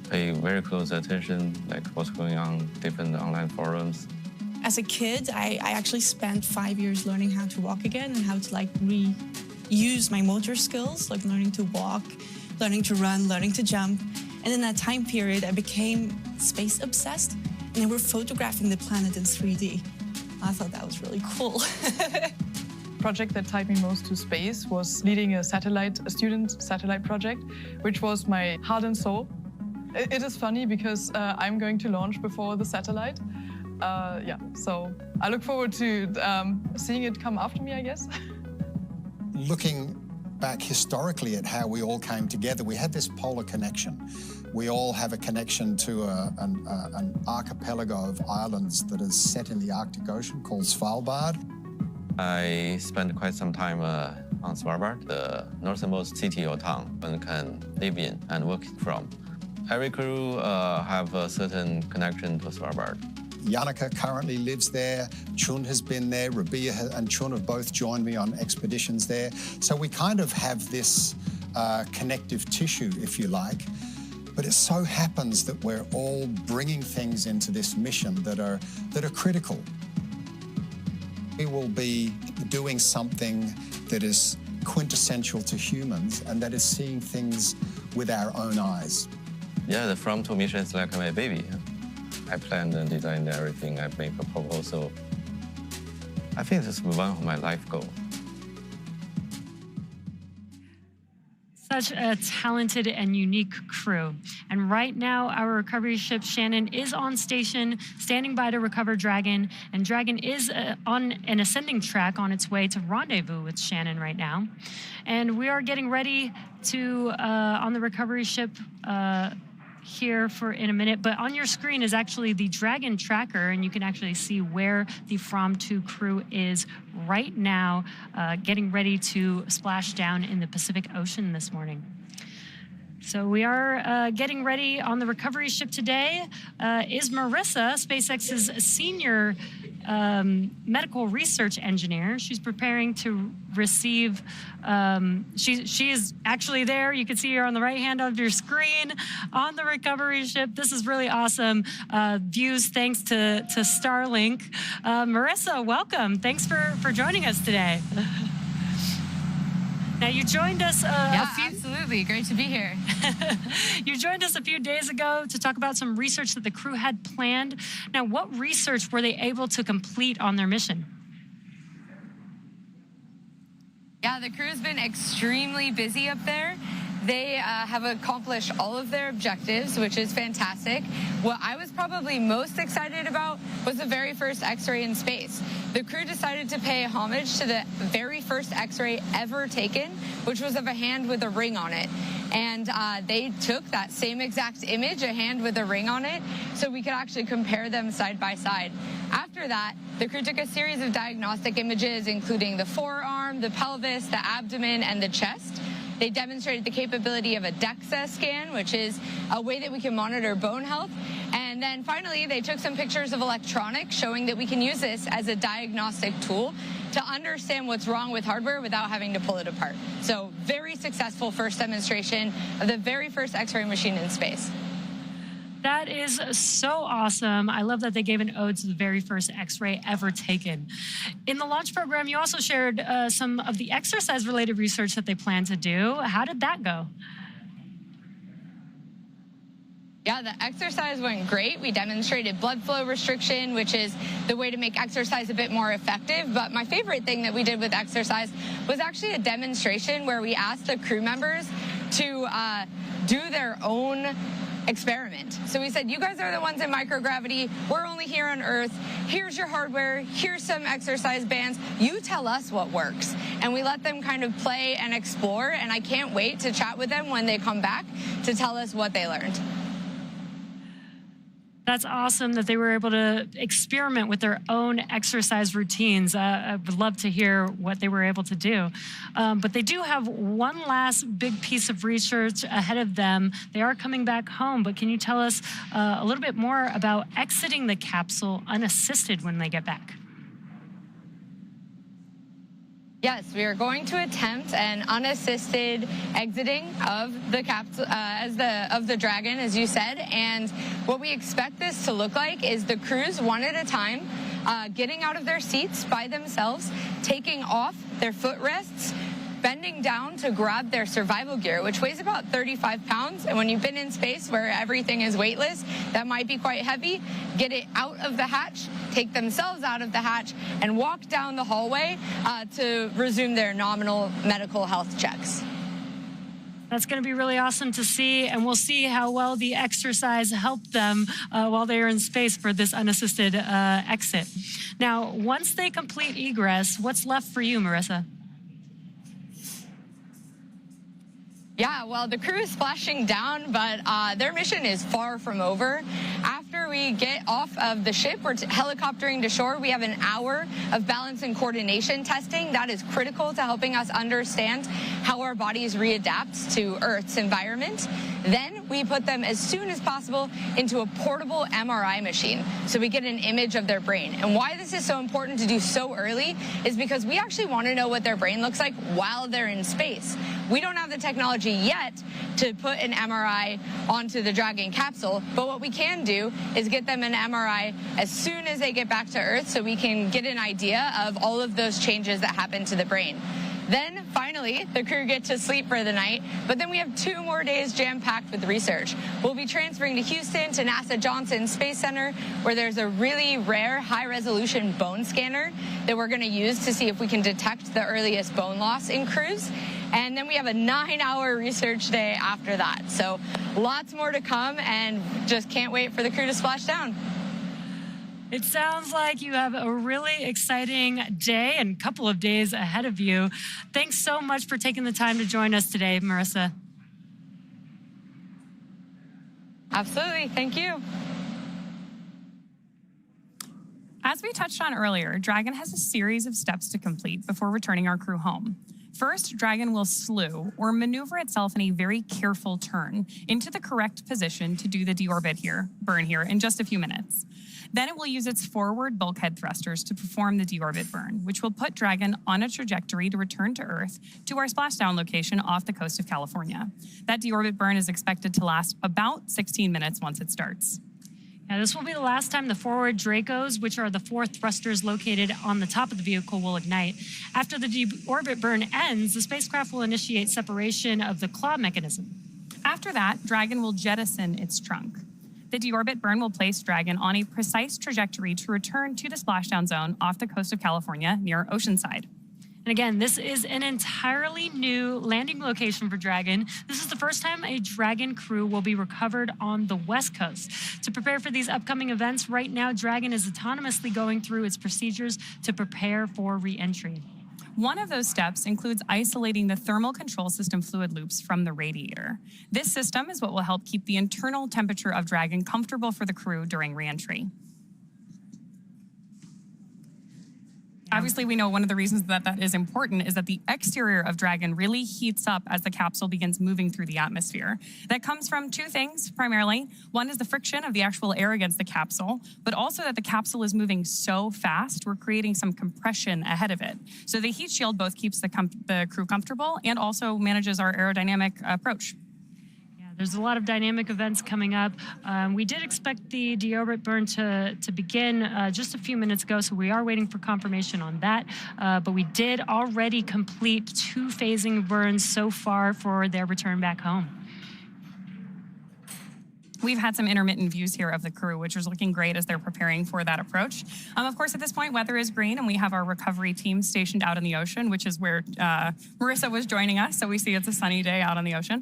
pay very close attention, like what's going on different online forums. As a kid, I actually spent 5 years learning how to walk again and how to like reuse my motor skills, like learning to walk, learning to run, learning to jump. And in that time period, I became space obsessed, and they were photographing the planet in 3D. I thought that was really cool. Project that tied me most to space was leading a student satellite project, which was my heart and soul. It is funny because I'm going to launch before the satellite. Yeah, so I look forward to seeing it come after me, I guess. Looking back historically at how we all came together, we had this polar connection. We all have a connection to an archipelago of islands that is set in the Arctic Ocean called Svalbard. I spent quite some time on Svalbard, the northernmost city or town one can live in and work from. Every crew have a certain connection to Svalbard. Yannicka currently lives there. Chun has been there. Rabia and Chun have both joined me on expeditions there. So we kind of have this connective tissue, if you like. But it so happens that we're all bringing things into this mission that are critical. We will be doing something that is quintessential to humans, and that is seeing things with our own eyes. Yeah, the FRAM2 mission is like my baby. I planned and designed everything. I make a proposal. I think this is one of my life goals. Such a talented and unique crew. And right now, our recovery ship Shannon is on station, standing by to recover Dragon. And Dragon is on an ascending track on its way to rendezvous with Shannon right now. And we are getting ready to, on the recovery ship, here for in a minute, but on your screen is actually the Dragon tracker, and you can actually see where the FRAM2 crew is right now, getting ready to splash down in the Pacific Ocean this morning. So we are getting ready on the recovery ship today. Is Marissa, SpaceX's senior medical research engineer. She's preparing to receive, she is actually there. You can see her on the right hand of your screen on the recovery ship. This is really awesome views thanks to Starlink. Marissa, welcome. Thanks for joining us today. Now, you joined us absolutely. Great to be here. You joined us a few days ago to talk about some research that the crew had planned. Now, what research were they able to complete on their mission? Yeah, the crew's been extremely busy up there. They have accomplished all of their objectives, which is fantastic. What I was probably most excited about was the very first X-ray in space. The crew decided to pay homage to the very first X-ray ever taken, which was of a hand with a ring on it. And they took that same exact image, a hand with a ring on it, so we could actually compare them side by side. After that, the crew took a series of diagnostic images, including the forearm, the pelvis, the abdomen, and the chest. They demonstrated the capability of a DEXA scan, which is a way that we can monitor bone health. And then finally, they took some pictures of electronics, showing that we can use this as a diagnostic tool to understand what's wrong with hardware without having to pull it apart. So very successful first demonstration of the very first X-ray machine in space. That is so awesome. I love that they gave an ode to the very first X-ray ever taken. In the launch program, you also shared some of the exercise-related research that they plan to do. How did that go? Yeah, the exercise went great. We demonstrated blood flow restriction, which is the way to make exercise a bit more effective. But my favorite thing that we did with exercise was actually a demonstration where we asked the crew members to do their own experiment. So we said, you guys are the ones in microgravity. We're only here on Earth. Here's your hardware. Here's some exercise bands. You tell us what works. And we let them kind of play and explore. And I can't wait to chat with them when they come back to tell us what they learned. That's awesome that they were able to experiment with their own exercise routines. I would love to hear what they were able to do. But they do have one last big piece of research ahead of them. They are coming back home, but can you tell us a little bit more about exiting the capsule unassisted when they get back? Yes, we are going to attempt an unassisted exiting of the of the Dragon, as you said. And what we expect this to look like is the crews one at a time, getting out of their seats by themselves, taking off their footrests, bending down to grab their survival gear, which weighs about 35 pounds. And when you've been in space where everything is weightless, that might be quite heavy. Get it out of the hatch, take themselves out of the hatch, and walk down the hallway to resume their nominal medical health checks. That's going to be really awesome to see, and we'll see how well the exercise helped them while they are in space for this unassisted exit. Now, once they complete egress, what's left for you, Marissa? Yeah, well, the crew is splashing down, but their mission is far from over. After we get off of the ship, we're helicoptering to shore. We have an hour of balance and coordination testing. That is critical to helping us understand how our bodies readapt to Earth's environment. Then we put them as soon as possible into a portable MRI machine so we get an image of their brain. And why this is so important to do so early is because we actually want to know what their brain looks like while they're in space. We don't have the technology yet to put an MRI onto the Dragon capsule, but what we can do is get them an MRI as soon as they get back to Earth so we can get an idea of all of those changes that happen to the brain. Then, finally, the crew get to sleep for the night, but then we have 2 more days jam-packed with research. We'll be transferring to Houston to NASA Johnson Space Center, where there's a really rare high-resolution bone scanner that we're going to use to see if we can detect the earliest bone loss in crews. And then we have a 9-hour research day after that. So lots more to come, and just can't wait for the crew to splash down. It sounds like you have a really exciting day and couple of days ahead of you. Thanks so much for taking the time to join us today, Marissa. Absolutely. Thank you. As we touched on earlier, Dragon has a series of steps to complete before returning our crew home. First, Dragon will slew, or maneuver itself in a very careful turn, into the correct position to do the deorbit burn here in just a few minutes. Then it will use its forward bulkhead thrusters to perform the deorbit burn, which will put Dragon on a trajectory to return to Earth to our splashdown location off the coast of California. That deorbit burn is expected to last about 16 minutes once it starts. Yeah, this will be the last time the forward Dracos, which are the 4 thrusters located on the top of the vehicle, will ignite. After the deorbit burn ends, the spacecraft will initiate separation of the claw mechanism. After that, Dragon will jettison its trunk. The deorbit burn will place Dragon on a precise trajectory to return to the splashdown zone off the coast of California near Oceanside. And again, this is an entirely new landing location for Dragon. This is the first time a Dragon crew will be recovered on the West Coast. To prepare for these upcoming events, right now, Dragon is autonomously going through its procedures to prepare for re-entry. One of those steps includes isolating the thermal control system fluid loops from the radiator. This system is what will help keep the internal temperature of Dragon comfortable for the crew during re-entry. Obviously, we know one of the reasons that is important is that the exterior of Dragon really heats up as the capsule begins moving through the atmosphere. That comes from 2 things, primarily. One is the friction of the actual air against the capsule, but also that the capsule is moving so fast, we're creating some compression ahead of it. So the heat shield both keeps the crew comfortable and also manages our aerodynamic approach. There's a lot of dynamic events coming up. We did expect the deorbit burn to begin just a few minutes ago, so we are waiting for confirmation on that. But we did already complete 2 phasing burns so far for their return back home. We've had some intermittent views here of the crew, which is looking great as they're preparing for that approach. Of course, at this point, weather is green, and we have our recovery team stationed out in the ocean, which is where Marissa was joining us. So we see it's a sunny day out on the ocean.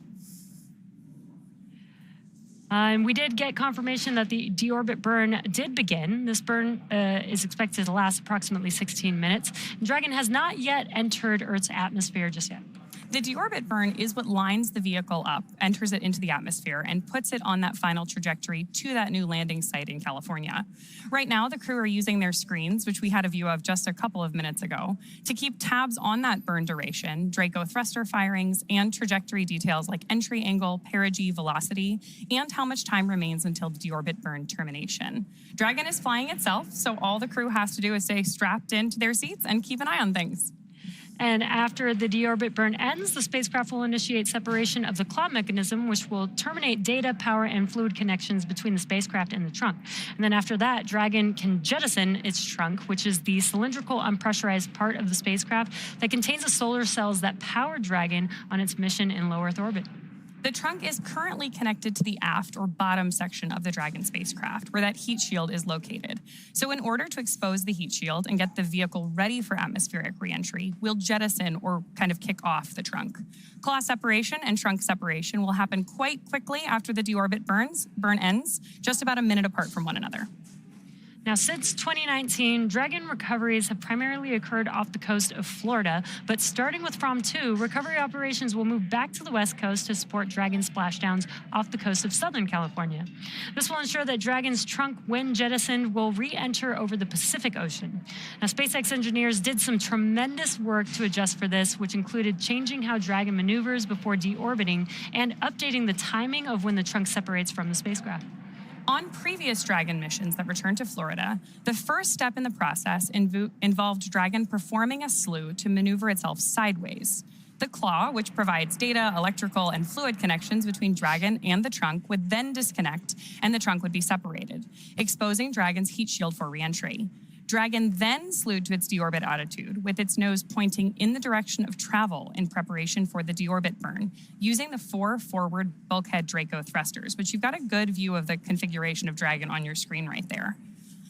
We did get confirmation that the deorbit burn did begin. This burn is expected to last approximately 16 minutes. Dragon has not yet entered Earth's atmosphere just yet. The deorbit burn is what lines the vehicle up, enters it into the atmosphere, and puts it on that final trajectory to that new landing site in California. Right now, the crew are using their screens, which we had a view of just a couple of minutes ago, to keep tabs on that burn duration, Draco thruster firings, and trajectory details like entry angle, perigee, velocity, and how much time remains until the deorbit burn termination. Dragon is flying itself, so all the crew has to do is stay strapped into their seats and keep an eye on things. And after the deorbit burn ends, the spacecraft will initiate separation of the claw mechanism, which will terminate data, power, and fluid connections between the spacecraft and the trunk. And then after that, Dragon can jettison its trunk, which is the cylindrical, unpressurized part of the spacecraft that contains the solar cells that power Dragon on its mission in low Earth orbit. The trunk is currently connected to the aft or bottom section of the Dragon spacecraft, where that heat shield is located. So in order to expose the heat shield and get the vehicle ready for atmospheric reentry, we'll jettison or kind of kick off the trunk. Claw separation and trunk separation will happen quite quickly after the deorbit burn ends, just about a minute apart from one another. Now, since 2019, Dragon recoveries have primarily occurred off the coast of Florida, but starting with FRAM2, recovery operations will move back to the West Coast to support Dragon splashdowns off the coast of Southern California. This will ensure that Dragon's trunk, when jettisoned, will re-enter over the Pacific Ocean. Now, SpaceX engineers did some tremendous work to adjust for this, which included changing how Dragon maneuvers before deorbiting and updating the timing of when the trunk separates from the spacecraft. On previous Dragon missions that returned to Florida, the first step in the process involved Dragon performing a slew to maneuver itself sideways. The claw, which provides data, electrical, and fluid connections between Dragon and the trunk, would then disconnect, and the trunk would be separated, exposing Dragon's heat shield for reentry. Dragon then slewed to its deorbit attitude, with its nose pointing in the direction of travel in preparation for the deorbit burn, using the 4 forward bulkhead Draco thrusters, which you've got a good view of the configuration of Dragon on your screen right there.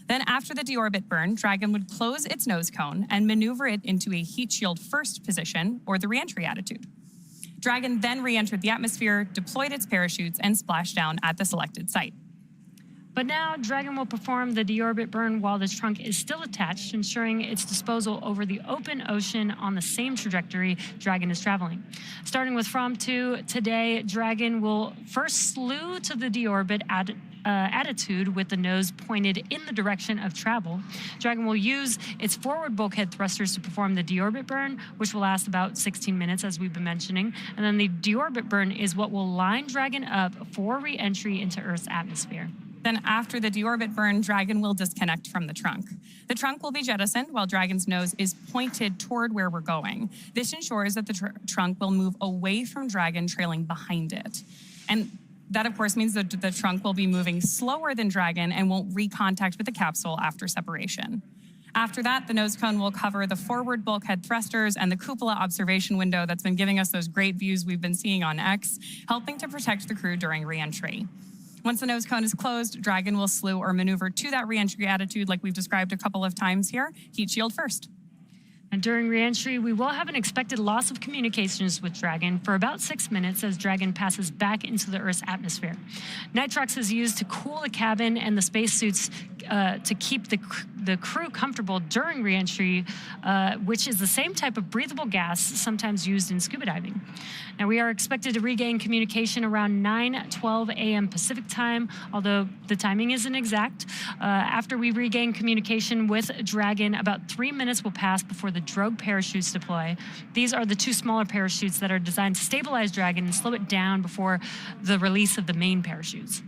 Then after the deorbit burn, Dragon would close its nose cone and maneuver it into a heat shield first position, or the reentry attitude. Dragon then re-entered the atmosphere, deployed its parachutes, and splashed down at the selected site. But now, Dragon will perform the deorbit burn while the trunk is still attached, ensuring its disposal over the open ocean on the same trajectory Dragon is traveling. Starting with FRAM2, today, Dragon will first slew to the deorbit attitude with the nose pointed in the direction of travel. Dragon will use its forward bulkhead thrusters to perform the deorbit burn, which will last about 16 minutes, as we've been mentioning. And then the deorbit burn is what will line Dragon up for re-entry into Earth's atmosphere. Then after the deorbit burn, Dragon will disconnect from the trunk. The trunk will be jettisoned while Dragon's nose is pointed toward where we're going. This ensures that the trunk will move away from Dragon, trailing behind it. And that, of course, means that the trunk will be moving slower than Dragon and won't recontact with the capsule after separation. After that, the nose cone will cover the forward bulkhead thrusters and the cupola observation window that's been giving us those great views we've been seeing on X, helping to protect the crew during re-entry. Once the nose cone is closed, Dragon will slew or maneuver to that re-entry attitude like we've described a couple of times here, heat shield first. And during re-entry, we will have an expected loss of communications with Dragon for about 6 minutes as Dragon passes back into the Earth's atmosphere. Nitrox is used to cool the cabin and the spacesuits to keep the crew comfortable during re-entry, which is the same type of breathable gas sometimes used in scuba diving. Now, we are expected to regain communication around 9:12 a.m. Pacific time, although the timing isn't exact. After we regain communication with Dragon, about 3 minutes will pass before the drogue parachutes deploy. These are the 2 smaller parachutes that are designed to stabilize Dragon and slow it down before the release of the main parachutes.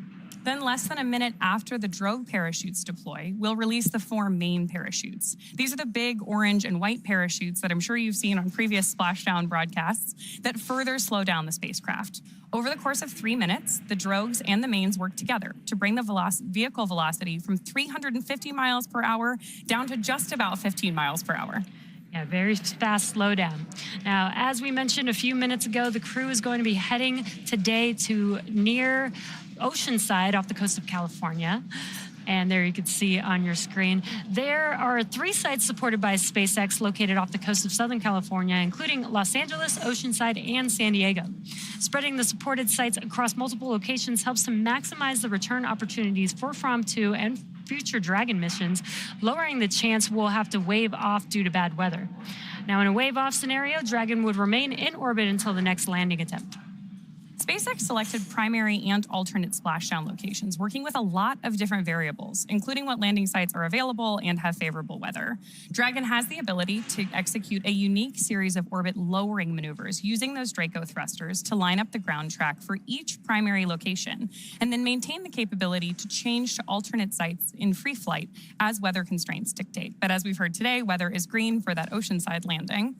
Then less than a minute after the drogue parachutes deploy, we'll release the 4 main parachutes. These are the big orange and white parachutes that I'm sure you've seen on previous splashdown broadcasts that further slow down the spacecraft. Over the course of 3 minutes, the drogues and the mains work together to bring the vehicle velocity from 350 miles per hour down to just about 15 miles per hour. Yeah, very fast slowdown. Now, as we mentioned a few minutes ago, the crew is going to be heading today to near Oceanside off the coast of California. And there you can see on your screen. There are 3 sites supported by SpaceX located off the coast of Southern California, including Los Angeles, Oceanside, and San Diego. Spreading the supported sites across multiple locations helps to maximize the return opportunities for FRAM2 and future Dragon missions, lowering the chance we'll have to wave off due to bad weather. Now, in a wave-off scenario, Dragon would remain in orbit until the next landing attempt. SpaceX selected primary and alternate splashdown locations, working with a lot of different variables, including what landing sites are available and have favorable weather. Dragon has the ability to execute a unique series of orbit lowering maneuvers using those Draco thrusters to line up the ground track for each primary location, and then maintain the capability to change to alternate sites in free flight as weather constraints dictate. But as we've heard today, weather is green for that Oceanside landing.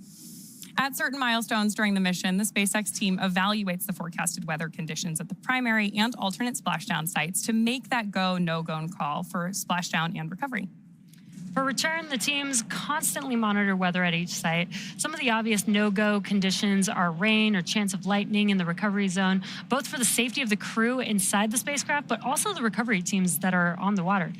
At certain milestones during the mission, the SpaceX team evaluates the forecasted weather conditions at the primary and alternate splashdown sites to make that go, no-go call for splashdown and recovery. For return, the teams constantly monitor weather at each site. Some of the obvious no-go conditions are rain or chance of lightning in the recovery zone, both for the safety of the crew inside the spacecraft, but also the recovery teams that are on the water.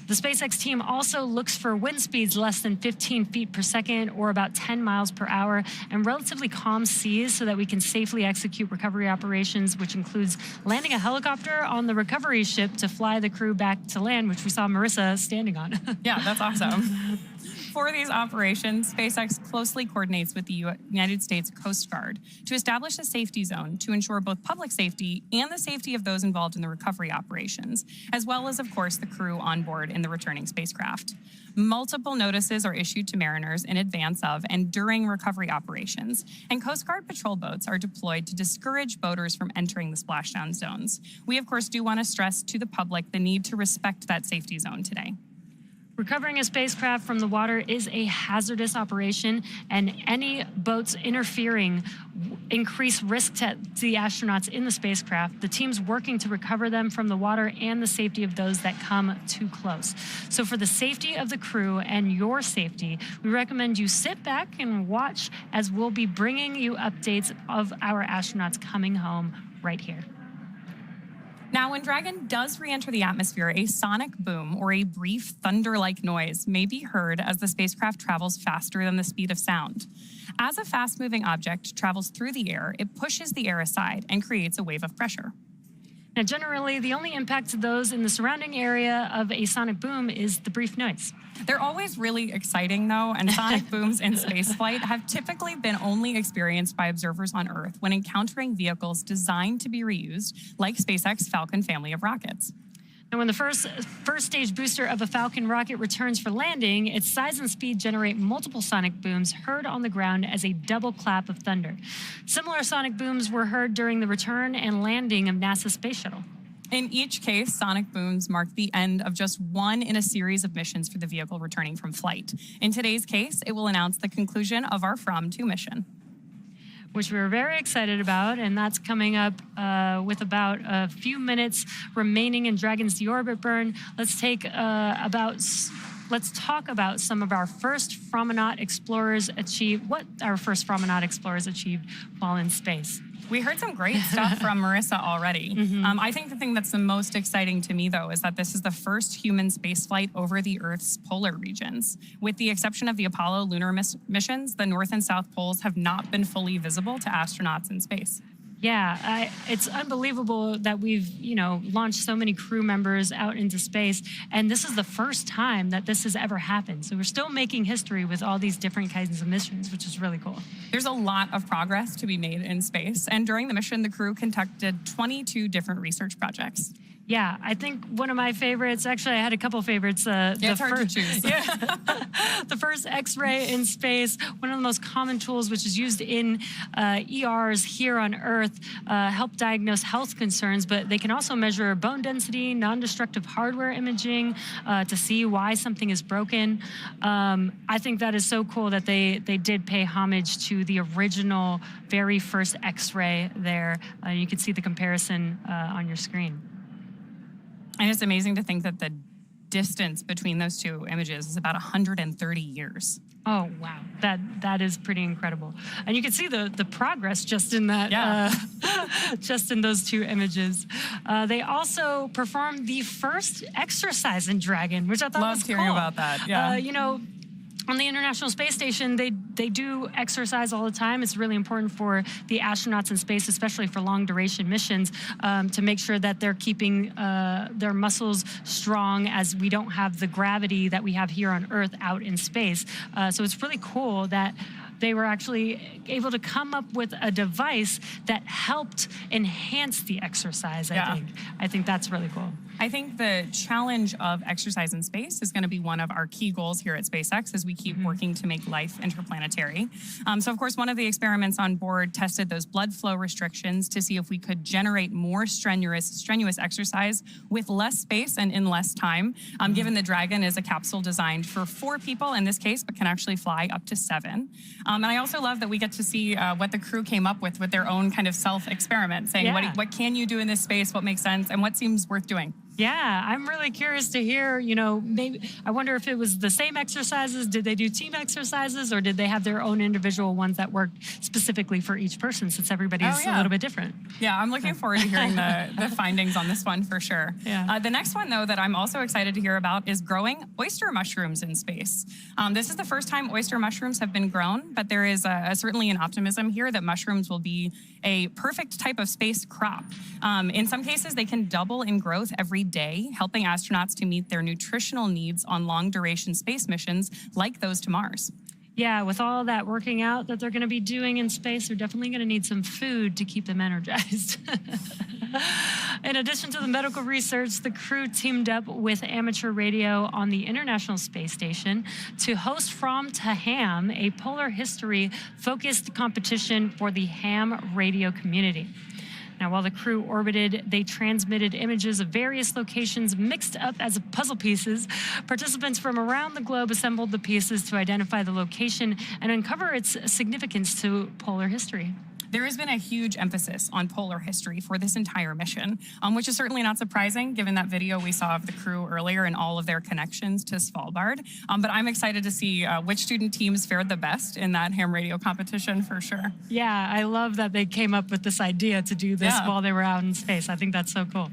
The SpaceX team also looks for wind speeds less than 15 feet per second or about 10 miles per hour and relatively calm seas so that we can safely execute recovery operations, which includes landing a helicopter on the recovery ship to fly the crew back to land, which we saw Marissa standing on. Yeah, that's awesome. For these operations, SpaceX closely coordinates with the United States Coast Guard to establish a safety zone to ensure both public safety and the safety of those involved in the recovery operations, as well as, of course, the crew on board in the returning spacecraft. Multiple notices are issued to mariners in advance of and during recovery operations, and Coast Guard patrol boats are deployed to discourage boaters from entering the splashdown zones. We, of course, do want to stress to the public the need to respect that safety zone today. Recovering a spacecraft from the water is a hazardous operation, and any boats interfering increase risk to the astronauts in the spacecraft, the teams working to recover them from the water, and the safety of those that come too close. So for the safety of the crew and your safety, we recommend you sit back and watch as we'll be bringing you updates of our astronauts coming home right here. Now, when Dragon does re-enter the atmosphere, a sonic boom or a brief thunder-like noise may be heard as the spacecraft travels faster than the speed of sound. As a fast-moving object travels through the air, it pushes the air aside and creates a wave of pressure. Now, generally, the only impact to those in the surrounding area of a sonic boom is the brief noise. They're always really exciting, though, and sonic booms in spaceflight have typically been only experienced by observers on Earth when encountering vehicles designed to be reused, like SpaceX Falcon family of rockets. And when the first stage booster of a Falcon rocket returns for landing, its size and speed generate multiple sonic booms heard on the ground as a double clap of thunder. Similar sonic booms were heard during the return and landing of NASA's Space Shuttle. In each case, sonic booms mark the end of just one in a series of missions for the vehicle returning from flight. In today's case, it will announce the conclusion of our FRAM2 mission, which we're very excited about, and that's coming up with about a few minutes remaining in Dragon's deorbit burn. Let's talk about some of our first Promenade explorers achieved while in space. We heard some great stuff from Marissa already. Mm-hmm. I think the thing that's the most exciting to me, though, is that this is the first human spaceflight over the Earth's polar regions. With the exception of the Apollo lunar missions, the North and South poles have not been fully visible to astronauts in space. Yeah, it's unbelievable that we've, launched so many crew members out into space, and this is the first time that this has ever happened. So we're still making history with all these different kinds of missions, which is really cool. There's a lot of progress to be made in space, and during the mission, the crew conducted 22 different research projects. Yeah, I think one of my favorites, actually I had a couple favorites. It's hard to choose. The first X-ray in space, one of the most common tools which is used in ERs here on Earth, help diagnose health concerns, but they can also measure bone density, non-destructive hardware imaging to see why something is broken. I think that is so cool that they did pay homage to the original, very first X-ray there. You can see the comparison on your screen. And it's amazing to think that the distance between those two images is about 130 years. Oh, wow. That is pretty incredible. And you can see the progress just in that, just in those two images. They also performed the first exercise in Dragon, which I thought was cool. Loved hearing about that, yeah. On the International Space Station, they do exercise all the time. It's really important for the astronauts in space, especially for long-duration missions, to make sure that they're keeping their muscles strong as we don't have the gravity that we have here on Earth out in space. So it's really cool that they were actually able to come up with a device that helped enhance the exercise, I think that's really cool. I think the challenge of exercise in space is going to be one of our key goals here at SpaceX as we keep working to make life interplanetary. So, of course, one of the experiments on board tested those blood flow restrictions to see if we could generate more strenuous exercise with less space and in less time, given the Dragon is a capsule designed for 4 people in this case, but can actually fly up to 7. And I also love that we get to see what the crew came up with their own kind of self-experiment, saying what can you do in this space, what makes sense, and what seems worth doing. Yeah, I'm really curious to hear, you know, maybe I wonder if it was the same exercises. Did they do team exercises, or did they have their own individual ones that worked specifically for each person, since everybody's a little bit different? Yeah, I'm looking forward to hearing the findings on this one for sure. Yeah. The next one, though, that I'm also excited to hear about is growing oyster mushrooms in space. This is the first time oyster mushrooms have been grown, but there is certainly an optimism here that mushrooms will be a perfect type of space crop. In some cases, they can double in growth every day, helping astronauts to meet their nutritional needs on long-duration space missions like those to Mars. Yeah, with all that working out that they're going to be doing in space, they're definitely going to need some food to keep them energized. In addition to the medical research, the crew teamed up with amateur radio on the International Space Station to host FRAM2, Ham, a polar history-focused competition for the ham radio community. Now, while the crew orbited, they transmitted images of various locations mixed up as puzzle pieces. Participants from around the globe assembled the pieces to identify the location and uncover its significance to polar history. There has been a huge emphasis on polar history for this entire mission, which is certainly not surprising given that video we saw of the crew earlier and all of their connections to Svalbard. But I'm excited to see which student teams fared the best in that ham radio competition for sure. Yeah, I love that they came up with this idea to do this while they were out in space. I think that's so cool.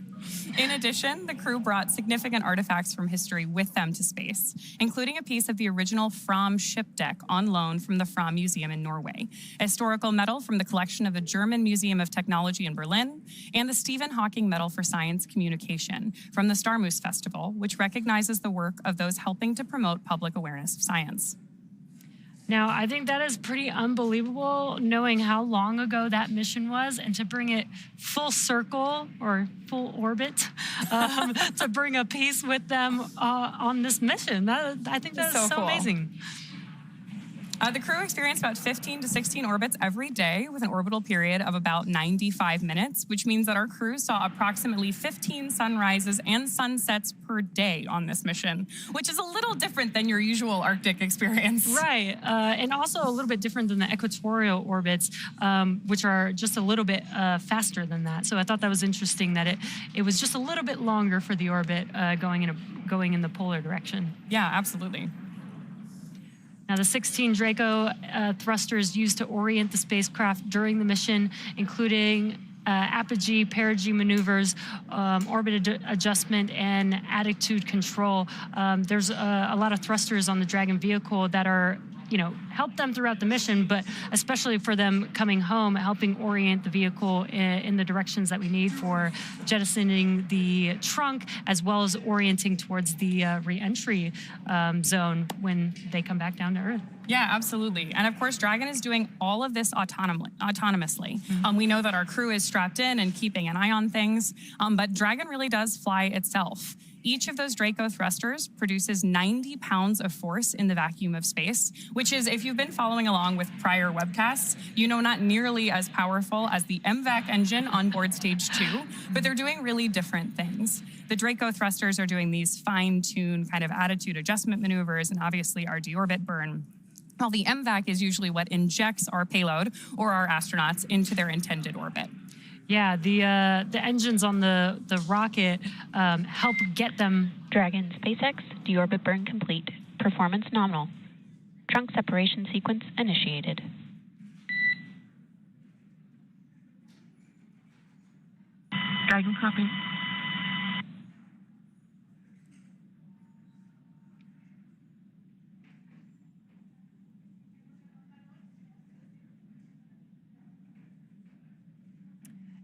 In addition, the crew brought significant artifacts from history with them to space, including a piece of the original FRAM ship deck on loan from the FRAM Museum in Norway, a historical medal from the collection of the German Museum of Technology in Berlin, and the Stephen Hawking Medal for Science Communication from the Starmus Festival, which recognizes the work of those helping to promote public awareness of science. Now, I think that is pretty unbelievable, knowing how long ago that mission was, and to bring it full circle or full orbit, to bring a piece with them on this mission. I think that is so cool. Amazing. The crew experienced about 15 to 16 orbits every day with an orbital period of about 95 minutes, which means that our crew saw approximately 15 sunrises and sunsets per day on this mission, which is a little different than your usual Arctic experience. Right, and also a little bit different than the equatorial orbits, which are just a little bit faster than that. So I thought that was interesting that it was just a little bit longer for the orbit going in the polar direction. Yeah, absolutely. Now, the 16 Draco thrusters used to orient the spacecraft during the mission, including apogee, perigee maneuvers, orbit adjustment, and attitude control. There's a lot of thrusters on the Dragon vehicle that are, help them throughout the mission, but especially for them coming home, helping orient the vehicle in the directions that we need for jettisoning the trunk, as well as orienting towards the re-entry zone when they come back down to Earth. Yeah, absolutely. And of course, Dragon is doing all of this autonomously. Mm-hmm. We know that our crew is strapped in and keeping an eye on things, but Dragon really does fly itself. Each of those Draco thrusters produces 90 pounds of force in the vacuum of space, which is, if you've been following along with prior webcasts, not nearly as powerful as the MVAC engine on board stage 2, but they're doing really different things. The Draco thrusters are doing these fine-tuned kind of attitude adjustment maneuvers and obviously our deorbit burn, while the MVAC is usually what injects our payload or our astronauts into their intended orbit. Yeah, the engines on the rocket help get them. Dragon SpaceX, deorbit burn complete. Performance nominal. Trunk separation sequence initiated. Dragon copy.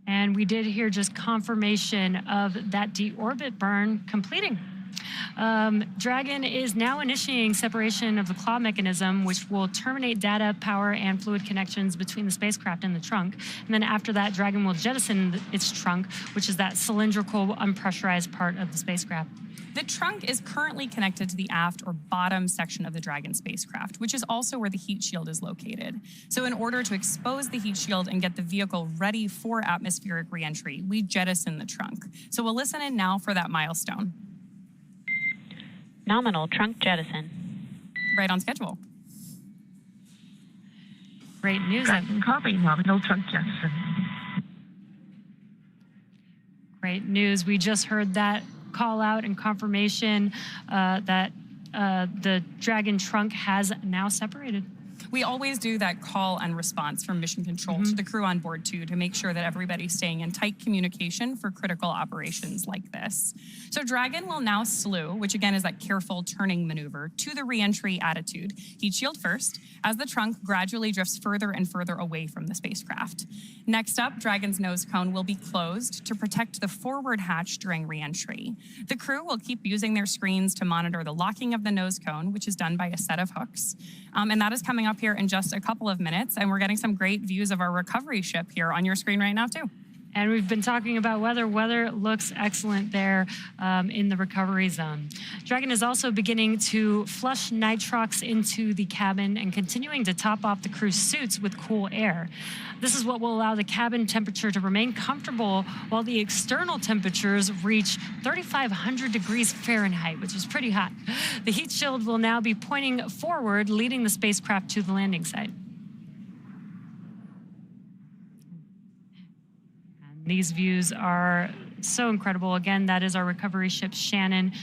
And we did hear just confirmation of that deorbit burn completing. Dragon is now initiating separation of the claw mechanism, which will terminate data, power, and fluid connections between the spacecraft and the trunk. And then after that, Dragon will jettison its trunk, which is that cylindrical, unpressurized part of the spacecraft. The trunk is currently connected to the aft or bottom section of the Dragon spacecraft, which is also where the heat shield is located. So in order to expose the heat shield and get the vehicle ready for atmospheric reentry, we jettison the trunk. So we'll listen in now for that milestone. Nominal trunk jettison. Right on schedule. Great news. Dragon copy, nominal trunk Jefferson. Great news. We just heard that call out and confirmation that the Dragon trunk has now separated. We always do that call and response from mission control to the crew on board too, to make sure that everybody's staying in tight communication for critical operations like this. So Dragon will now slew, which again is that careful turning maneuver, to the re-entry attitude. Heat shield first, as the trunk gradually drifts further and further away from the spacecraft. Next up, Dragon's nose cone will be closed to protect the forward hatch during re-entry. The crew will keep using their screens to monitor the locking of the nose cone, which is done by a set of hooks. And that is coming up here in just a couple of minutes, and we're getting some great views of our recovery ship here on your screen right now too. And we've been talking about weather. Weather looks excellent there in the recovery zone. Dragon is also beginning to flush nitrox into the cabin and continuing to top off the crew's suits with cool air. This is what will allow the cabin temperature to remain comfortable while the external temperatures reach 3,500 degrees Fahrenheit, which is pretty hot. The heat shield will now be pointing forward, leading the spacecraft to the landing site. These views are so incredible. Again, that is our recovery ship Shannon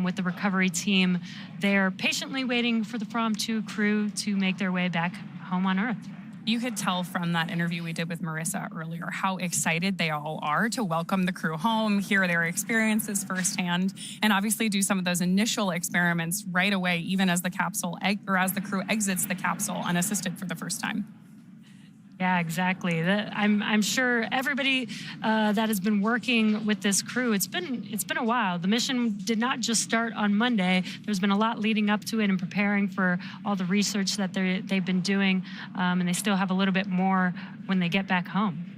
with the recovery team. They're patiently waiting for the FRAM2 crew to make their way back home on Earth. You could tell from that interview we did with Marissa earlier how excited they all are to welcome the crew home, hear their experiences firsthand, and obviously do some of those initial experiments right away, even as the capsule as the crew exits the capsule unassisted for the first time. Yeah, exactly. I'm sure everybody that has been working with this crew, it's been a while. The mission did not just start on Monday. There's been a lot leading up to it and preparing for all the research that they've been doing, and they still have a little bit more when they get back home.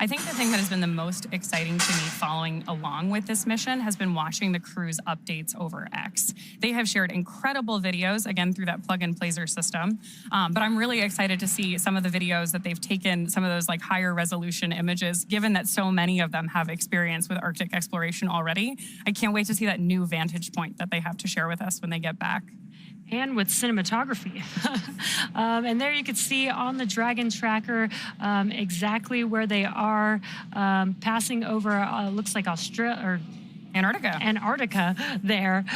I think the thing that has been the most exciting to me following along with this mission has been watching the crew's updates over X. They have shared incredible videos, again, through that plug-and placer system. But I'm really excited to see some of the videos that they've taken, some of those like higher resolution images, given that so many of them have experience with Arctic exploration already. I can't wait to see that new vantage point that they have to share with us when they get back. And with cinematography. And there you can see on the Dragon tracker exactly where they are, passing over, looks like Antarctica there,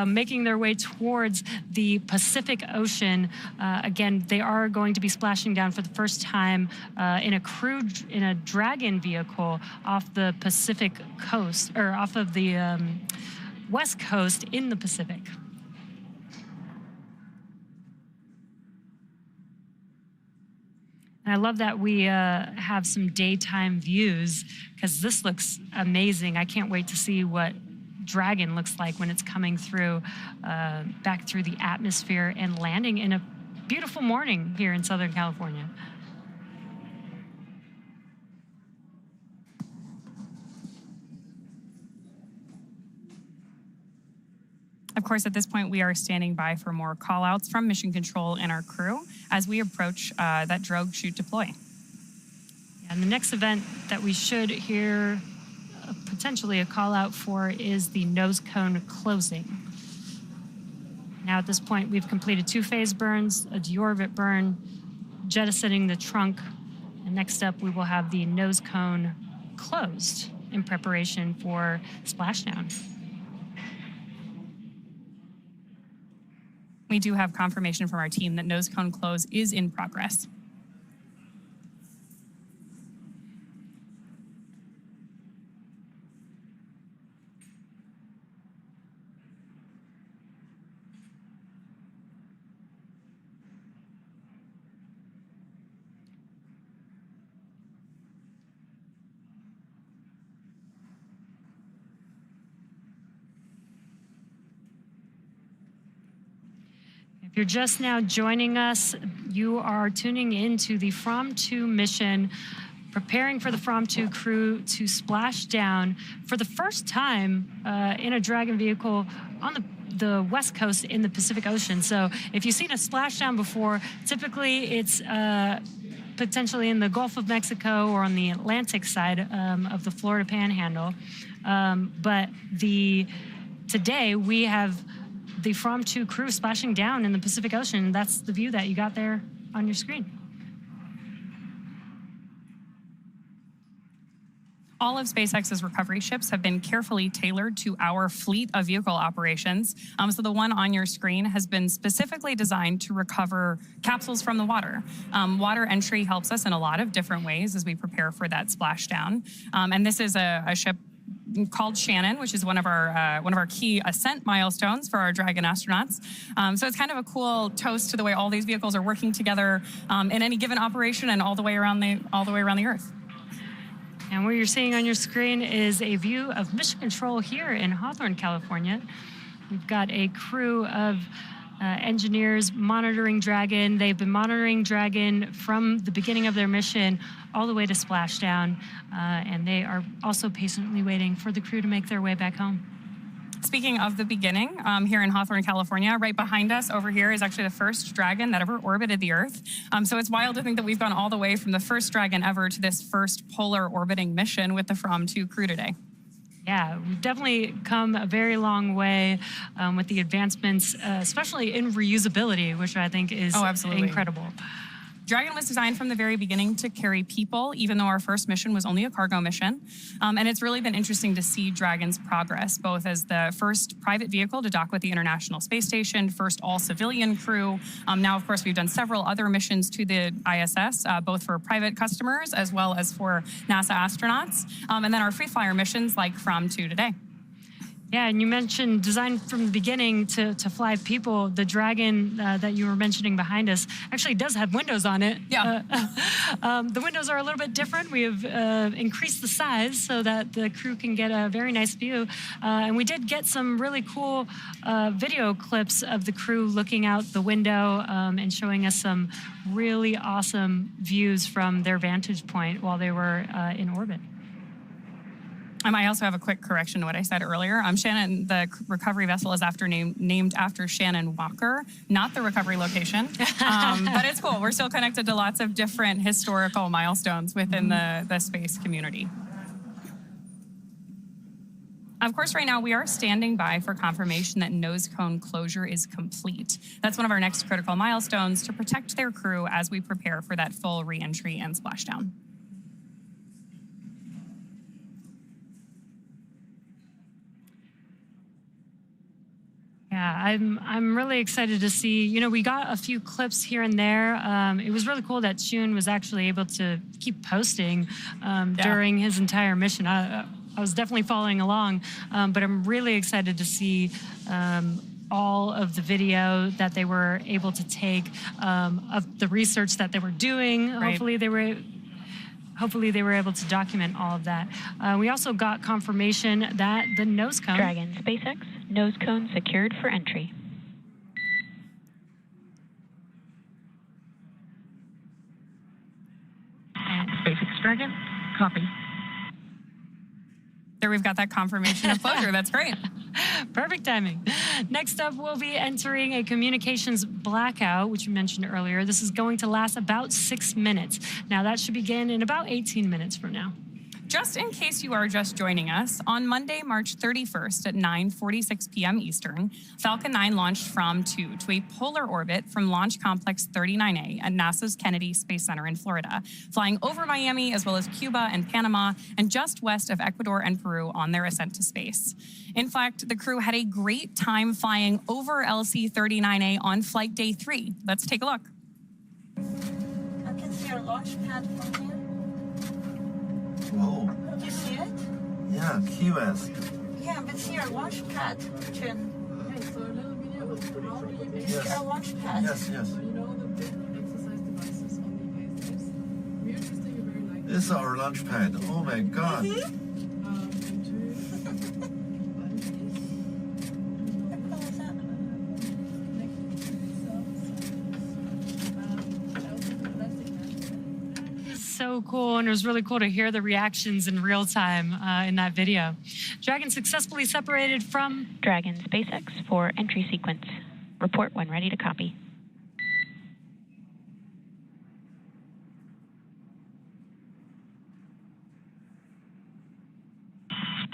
making their way towards the Pacific Ocean. Again, they are going to be splashing down for the first time in a Dragon vehicle off the Pacific coast, or off of the West Coast in the Pacific. And I love that we have some daytime views, because this looks amazing. I can't wait to see what Dragon looks like when it's coming through, back through the atmosphere and landing in a beautiful morning here in Southern California. Of course, at this point, we are standing by for more call-outs from Mission Control and our crew as we approach that drogue chute deploy. And the next event that we should hear potentially a call-out for is the nose cone closing. Now, at this point, we've completed 2 phase burns, a deorbit burn, jettisoning the trunk, and next up, we will have the nose cone closed in preparation for splashdown. We do have confirmation from our team that nose cone close is in progress. If you're just now joining us, you are tuning into the FRAM2 mission, preparing for the FRAM2 crew to splash down for the first time in a Dragon vehicle on the West Coast in the Pacific Ocean. So if you've seen a splashdown before, typically it's potentially in the Gulf of Mexico or on the Atlantic side of the Florida Panhandle. But today we have the FRAM2 crew splashing down in the Pacific Ocean. That's the view that you got there on your screen. All of SpaceX's recovery ships have been carefully tailored to our fleet of vehicle operations. So the one on your screen has been specifically designed to recover capsules from the water. Water entry helps us in a lot of different ways as we prepare for that splashdown. And this is a ship called Shannon, which is one of our key ascent milestones for our Dragon astronauts. So it's kind of a cool toast to the way all these vehicles are working together in any given operation and all the way around the Earth. And what you're seeing on your screen is a view of Mission Control here in Hawthorne, California. We've got a crew of engineers monitoring Dragon. They've been monitoring Dragon from the beginning of their mission all the way to splashdown, and they are also patiently waiting for the crew to make their way back home. Speaking of the beginning, here in Hawthorne, California, right behind us over here is actually the first Dragon that ever orbited the Earth. So it's wild to think that we've gone all the way from the first Dragon ever to this first polar orbiting mission with the FRAM2 crew today. Yeah, we've definitely come a very long way with the advancements, especially in reusability, which I think is incredible. Dragon was designed from the very beginning to carry people, even though our first mission was only a cargo mission. And it's really been interesting to see Dragon's progress, both as the first private vehicle to dock with the International Space Station, first all-civilian crew. Now, of course, we've done several other missions to the ISS, both for private customers as well as for NASA astronauts. And then our free-flyer missions like FRAM2 today. Yeah, and you mentioned designed from the beginning to fly people. The Dragon that you were mentioning behind us actually does have windows on it. Yeah. The windows are a little bit different. We have increased the size so that the crew can get a very nice view. And we did get some really cool video clips of the crew looking out the window and showing us some really awesome views from their vantage point while they were in orbit. I also have a quick correction to what I said earlier. Shannon, the recovery vessel is named after Shannon Walker, not the recovery location. But it's cool. We're still connected to lots of different historical milestones within the space community. Of course, right now we are standing by for confirmation that nose cone closure is complete. That's one of our next critical milestones to protect their crew as we prepare for that full re-entry and splashdown. Yeah, I'm really excited to see. You know, we got a few clips here and there. It was really cool that Chun was actually able to keep posting during his entire mission. I was definitely following along, but I'm really excited to see all of the video that they were able to take of the research that they were doing. Right. Hopefully they were able to document all of that. We also got confirmation that the nose cone... Dragon SpaceX, nose cone secured for entry. SpaceX Dragon, copy. There we've got that confirmation of closure. That's great. Perfect timing. Next up, we'll be entering a communications blackout, which you mentioned earlier. This is going to last about 6 minutes. Now, that should begin in about 18 minutes from now. Just in case you are just joining us, on Monday, March 31st at 9:46 p.m. Eastern, Falcon 9 launched FRAM2 to a polar orbit from Launch Complex 39A at NASA's Kennedy Space Center in Florida, flying over Miami as well as Cuba and Panama and just west of Ecuador and Peru on their ascent to space. In fact, the crew had a great time flying over LC-39A on flight day 3. Let's take a look. I can see our launch pad from here. Oh. Do you see it? Yeah, Key West. Yeah, but see our launch pad, Chun. Okay, so a little video of how do you see our launch pad? Yes, yes. You know the big exercise devices on the ISS? We're interested in very likely. This is our launch pad. Oh my God. So cool, and it was really cool to hear the reactions in real time in that video. Dragon successfully separated from Dragon SpaceX for entry sequence. Report when ready to copy.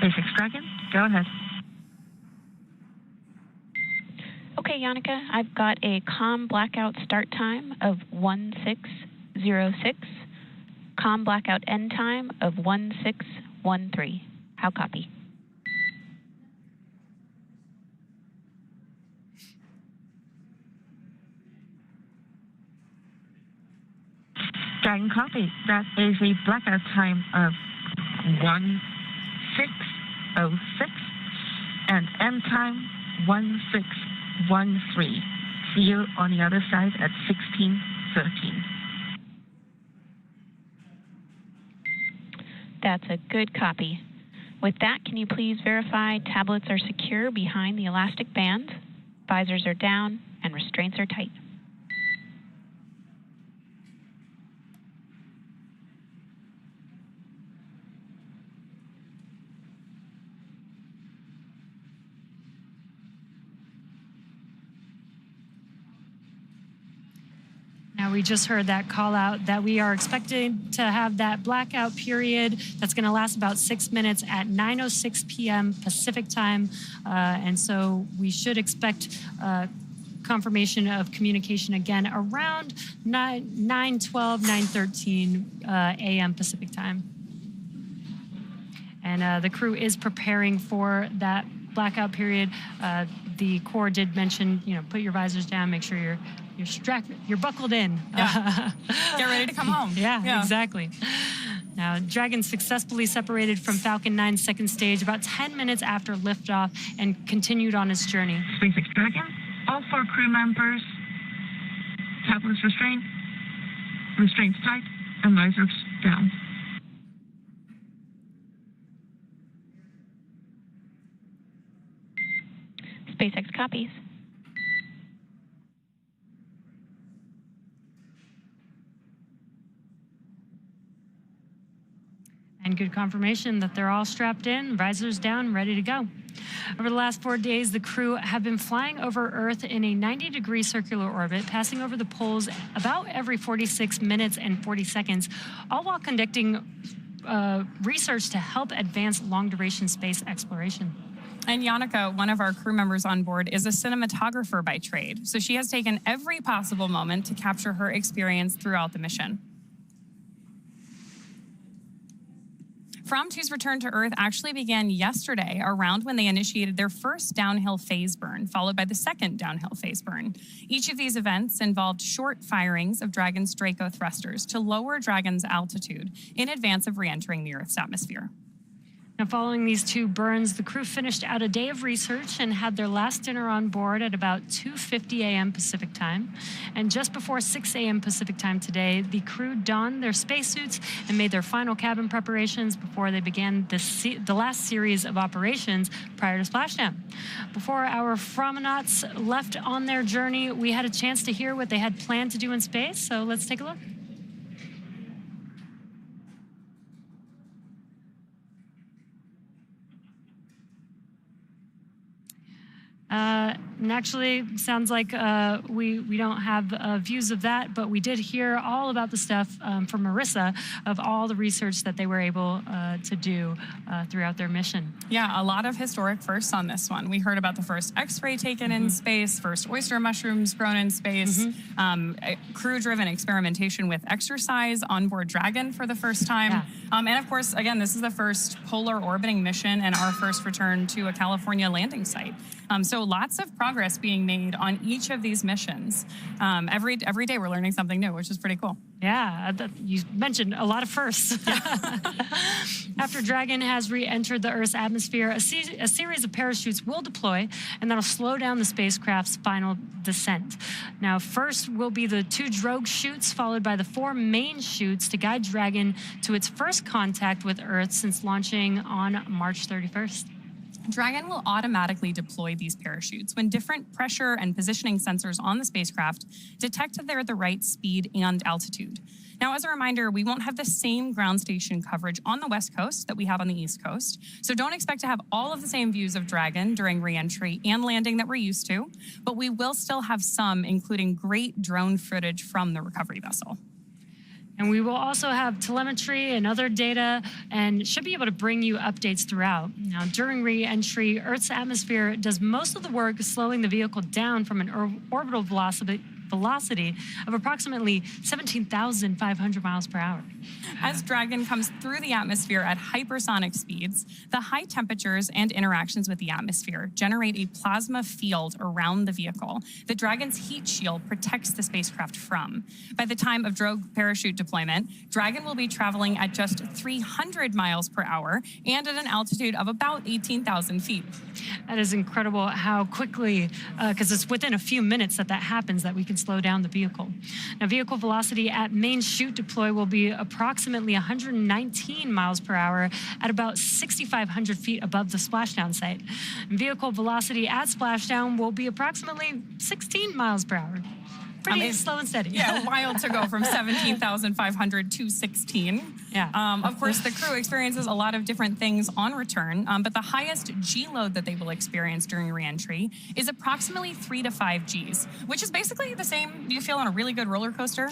SpaceX Dragon, go ahead. Okay, Yannicka, I've got a COM blackout start time of 1606, COM blackout end time of 1613. How copy? Dragon copy. That is a blackout time of 1606 and end time 1613. See you on the other side at 1613. That's a good copy. With that, can you please verify tablets are secure behind the elastic band, visors are down, and restraints are tight? Now, we just heard that call out that we are expecting to have that blackout period that's going to last about 6 minutes at 9:06 p.m. Pacific time. And so we should expect confirmation of communication again around 9:12, 9:13 a.m. Pacific time. And the crew is preparing for that blackout period. The Corps did mention, put your visors down, make sure you're strapped, you're buckled in. Yeah. Get ready to come home. Yeah, exactly. Now, Dragon successfully separated from Falcon 9's second stage about 10 minutes after liftoff and continued on its journey. SpaceX Dragon, all 4 crew members, tablets restrained, restraints tight, and visors down. SpaceX copies. And good confirmation that they're all strapped in, visors down, ready to go. Over the last 4 days, the crew have been flying over Earth in a 90-degree circular orbit, passing over the poles about every 46 minutes and 40 seconds, all while conducting research to help advance long-duration space exploration. And Yannicka, one of our crew members on board, is a cinematographer by trade. So she has taken every possible moment to capture her experience throughout the mission. FRAM2's return to Earth actually began yesterday, around when they initiated their first downhill phase burn, followed by the second downhill phase burn. Each of these events involved short firings of Dragon's Draco thrusters to lower Dragon's altitude in advance of re-entering the Earth's atmosphere. Now, following these 2 burns, the crew finished out a day of research and had their last dinner on board at about 2:50 a.m. Pacific time. And just before 6 a.m. Pacific time today, the crew donned their spacesuits and made their final cabin preparations before they began the last series of operations prior to splashdown. Before our Fromenauts left on their journey, we had a chance to hear what they had planned to do in space, so let's take a look. And actually, sounds like we don't have views of that, but we did hear all about the stuff from Marissa of all the research that they were able to do throughout their mission. Yeah, a lot of historic firsts on this one. We heard about the first X-ray taken in space, first oyster mushrooms grown in space, crew-driven experimentation with exercise on board Dragon for the first time. And of course, again, this is the first polar orbiting mission and our first return to a California landing site. So lots of progress being made on each of these missions. Every day we're learning something new, which is pretty cool. Yeah, you mentioned a lot of firsts. After Dragon has re-entered the Earth's atmosphere, a series of parachutes will deploy, and that'll slow down the spacecraft's final descent. Now, first will be the 2 drogue chutes, followed by the 4 main chutes to guide Dragon to its first contact with Earth since launching on March 31st. Dragon will automatically deploy these parachutes when different pressure and positioning sensors on the spacecraft detect that they're at the right speed and altitude. Now, as a reminder, we won't have the same ground station coverage on the West Coast that we have on the East Coast, so don't expect to have all of the same views of Dragon during re-entry and landing that we're used to, but we will still have some, including great drone footage from the recovery vessel. And we will also have telemetry and other data and should be able to bring you updates throughout. Now, during re-entry, Earth's atmosphere does most of the work slowing the vehicle down from an orbital velocity of approximately 17,500 miles per hour. As Dragon comes through the atmosphere at hypersonic speeds, the high temperatures and interactions with the atmosphere generate a plasma field around the vehicle that Dragon's heat shield protects the spacecraft from. By the time of drogue parachute deployment, Dragon will be traveling at just 300 miles per hour and at an altitude of about 18,000 feet. That is incredible how quickly, because it's within a few minutes that happens, that we can slow down the vehicle. Now, vehicle velocity at main chute deploy will be approximately 119 miles per hour at about 6,500 feet above the splashdown site. And vehicle velocity at splashdown will be approximately 16 miles per hour. Pretty slow and steady. Yeah, wild to go from 17,500 to 16. Yeah. Of course, the crew experiences a lot of different things on return, but the highest G load that they will experience during re-entry is approximately 3 to 5 Gs, which is basically the same you feel on a really good roller coaster.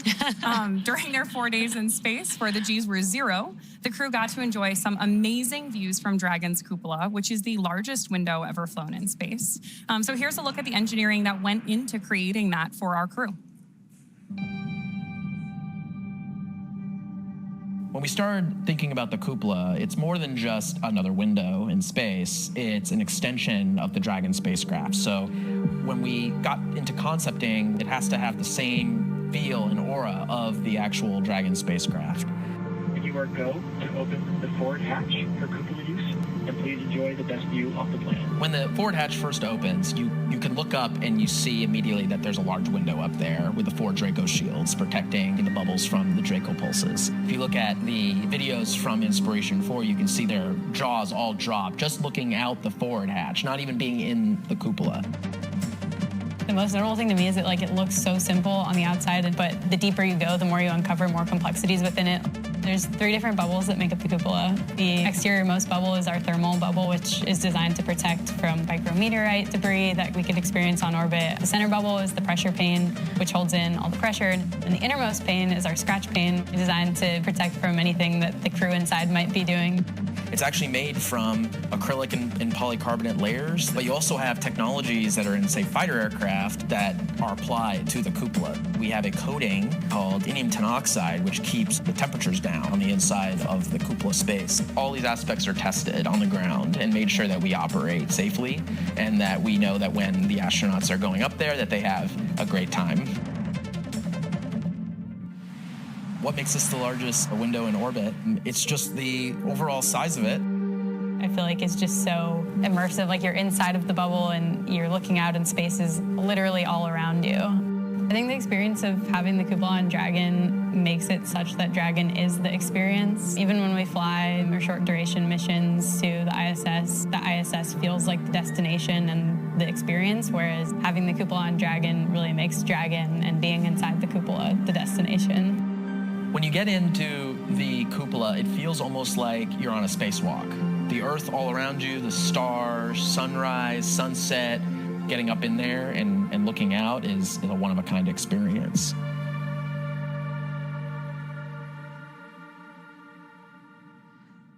During their 4 days in space, where the Gs were 0, the crew got to enjoy some amazing views from Dragon's cupola, which is the largest window ever flown in space. So here's a look at the engineering that went into creating that for our crew. When we started thinking about the cupola, it's more than just another window in space. It's an extension of the Dragon spacecraft. So when we got into concepting, it has to have the same feel and aura of the actual Dragon spacecraft. When you are go to open the forward hatch for cupola use, and please enjoy the best view off the planet. When the forward hatch first opens, you can look up and you see immediately that there's a large window up there with the 4 Draco shields protecting the bubbles from the Draco pulses. If you look at the videos from Inspiration 4, you can see their jaws all drop just looking out the forward hatch, not even being in the cupola. The most notable thing to me is that it looks so simple on the outside, but the deeper you go, the more you uncover more complexities within it. There's 3 different bubbles that make up the cupola. The exterior-most bubble is our thermal bubble, which is designed to protect from micrometeorite debris that we could experience on orbit. The center bubble is the pressure pane, which holds in all the pressure. And the innermost pane is our scratch pane, designed to protect from anything that the crew inside might be doing. It's actually made from acrylic and polycarbonate layers, but you also have technologies that are in, say, fighter aircraft that are applied to the cupola. We have a coating called indium tenoxide, which keeps the temperatures down on the inside of the cupola space. All these aspects are tested on the ground and made sure that we operate safely and that we know that when the astronauts are going up there that they have a great time. What makes this the largest window in orbit? It's just the overall size of it. I feel like it's just so immersive, like you're inside of the bubble and you're looking out and space is literally all around you. I think the experience of having the cupola on Dragon makes it such that Dragon is the experience. Even when we fly our short duration missions to the ISS feels like the destination and the experience, whereas having the cupola on Dragon really makes Dragon and being inside the cupola the destination. When you get into the cupola, it feels almost like you're on a spacewalk. The Earth all around you, the stars, sunrise, sunset, getting up in there and looking out is a one-of-a-kind experience.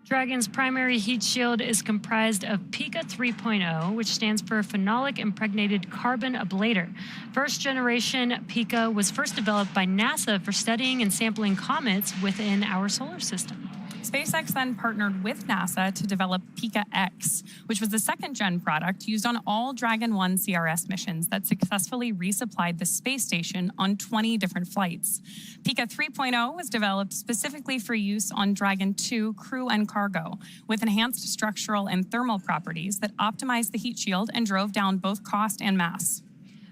Dragon's primary heat shield is comprised of Pika 3.0, which stands for Phenolic Impregnated Carbon Ablator. First generation Pika was first developed by NASA for studying and sampling comets within our solar system. SpaceX then partnered with NASA to develop Pika X, which was the second-gen product used on all Dragon 1 CRS missions that successfully resupplied the space station on 20 different flights. Pika 3.0 was developed specifically for use on Dragon 2 crew and cargo, with enhanced structural and thermal properties that optimized the heat shield and drove down both cost and mass.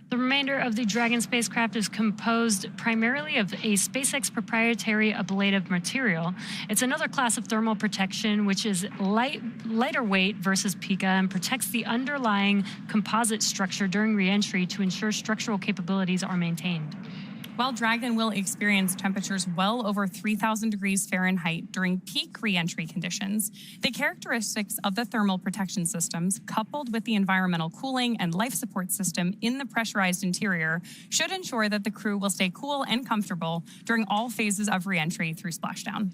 The remainder of the Dragon spacecraft is composed primarily of a SpaceX proprietary ablative material. It's another class of thermal protection, which is lighter weight versus Pika and protects the underlying composite structure during re-entry to ensure structural capabilities are maintained. While Dragon will experience temperatures well over 3,000 degrees Fahrenheit during peak re-entry conditions, the characteristics of the thermal protection systems, coupled with the environmental cooling and life support system in the pressurized interior, should ensure that the crew will stay cool and comfortable during all phases of re-entry through splashdown.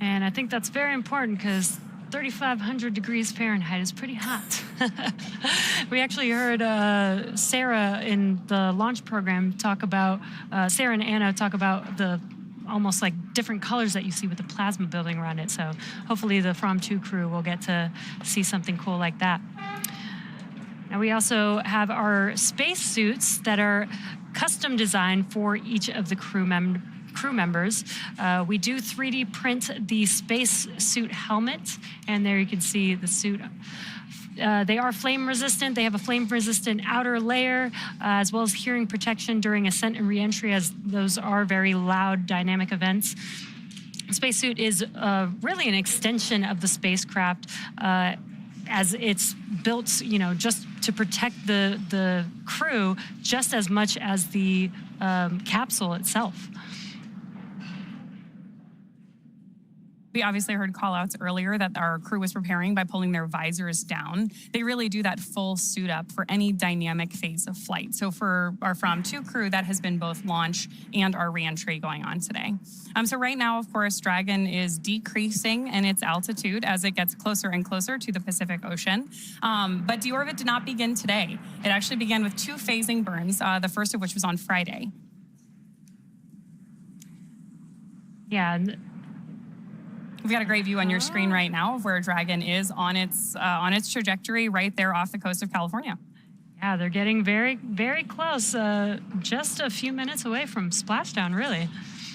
And I think that's very important because 3,500 degrees Fahrenheit is pretty hot. We actually heard Sarah in the launch program talk about, Sarah and Anna talk about the almost like different colors that you see with the plasma building around it. So hopefully the FRAM2 crew will get to see something cool like that. Now we also have our space suits that are custom designed for each of the crew members. We do 3D print the space suit helmet, and there you can see the suit. They are flame resistant. They have a flame resistant outer layer, as well as hearing protection during ascent and re-entry, as those are very loud dynamic events. The spacesuit is really an extension of the spacecraft, as it's built, you know, just to protect the crew just as much as the capsule itself. We obviously heard call-outs earlier that our crew was preparing by pulling their visors down. They really do that full suit up for any dynamic phase of flight. So for our FRAM2 crew, that has been both launch and our re-entry going on today. So right now, of course, Dragon is decreasing in its altitude as it gets closer and closer to the Pacific Ocean. But deorbit did not begin today. It actually began with 2 phasing burns, the first of which was on Friday. Yeah. We've got a great view on your screen right now of where Dragon is on its trajectory right there off the coast of California. Yeah, they're getting very, very close, just a few minutes away from splashdown, really.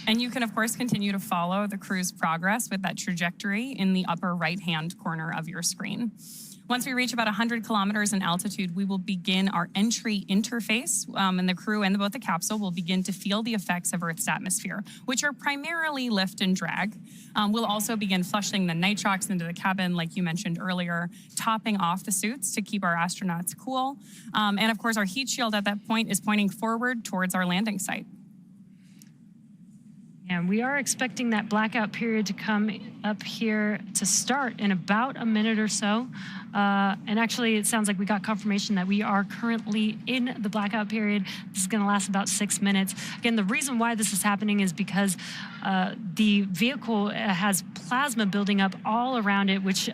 And you can, of course, continue to follow the crew's progress with that trajectory in the upper right-hand corner of your screen. Once we reach about 100 kilometers in altitude, we will begin our entry interface, and the crew and both the capsule will begin to feel the effects of Earth's atmosphere, which are primarily lift and drag. We'll also begin flushing the nitrox into the cabin, like you mentioned earlier, topping off the suits to keep our astronauts cool. And of course, our heat shield at that point is pointing forward towards our landing site. And we are expecting that blackout period to come up here to start in about a minute or so. And actually, it sounds like we got confirmation that we are currently in the blackout period. This is going to last about 6 minutes. Again, the reason why this is happening is because the vehicle has plasma building up all around it, which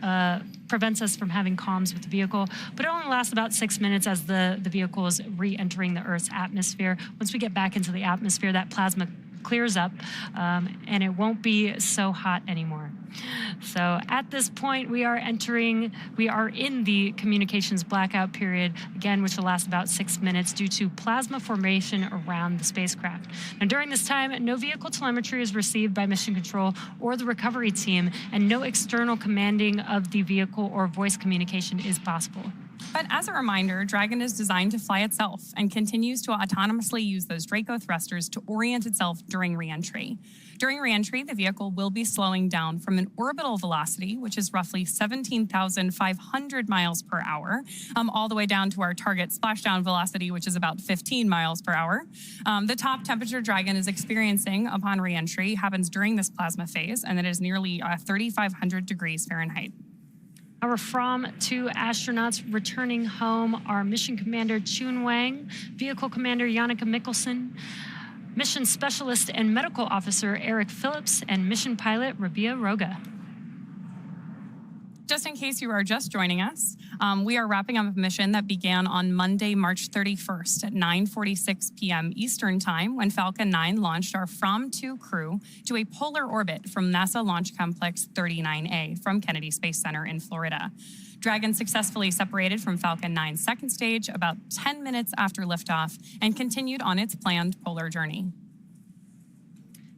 prevents us from having comms with the vehicle. But it only lasts about 6 minutes as the vehicle is re-entering the Earth's atmosphere. Once we get back into the atmosphere, that plasma clears up, and it won't be so hot anymore. So at this point, we are in the communications blackout period, again, which will last about 6 minutes due to plasma formation around the spacecraft. Now, during this time, no vehicle telemetry is received by mission control or the recovery team, and no external commanding of the vehicle or voice communication is possible. But as a reminder, Dragon is designed to fly itself and continues to autonomously use those Draco thrusters to orient itself during re-entry. During re-entry, the vehicle will be slowing down from an orbital velocity, which is roughly 17,500 miles per hour, all the way down to our target splashdown velocity, which is about 15 miles per hour. The top temperature Dragon is experiencing upon re-entry happens during this plasma phase, and it is nearly 3,500 degrees Fahrenheit. Our FRAM2 astronauts returning home are Mission Commander Chun Wang, Vehicle Commander Jannica Mikkelsen, Mission Specialist and Medical Officer Eric Phillips, and Mission Pilot Rabia Roga. Just in case you are just joining us, we are wrapping up a mission that began on Monday, March 31st at 9:46 p.m. Eastern Time when Falcon 9 launched our FRAM2 crew to a polar orbit from NASA Launch Complex 39A from Kennedy Space Center in Florida. Dragon successfully separated from Falcon 9's second stage about 10 minutes after liftoff and continued on its planned polar journey.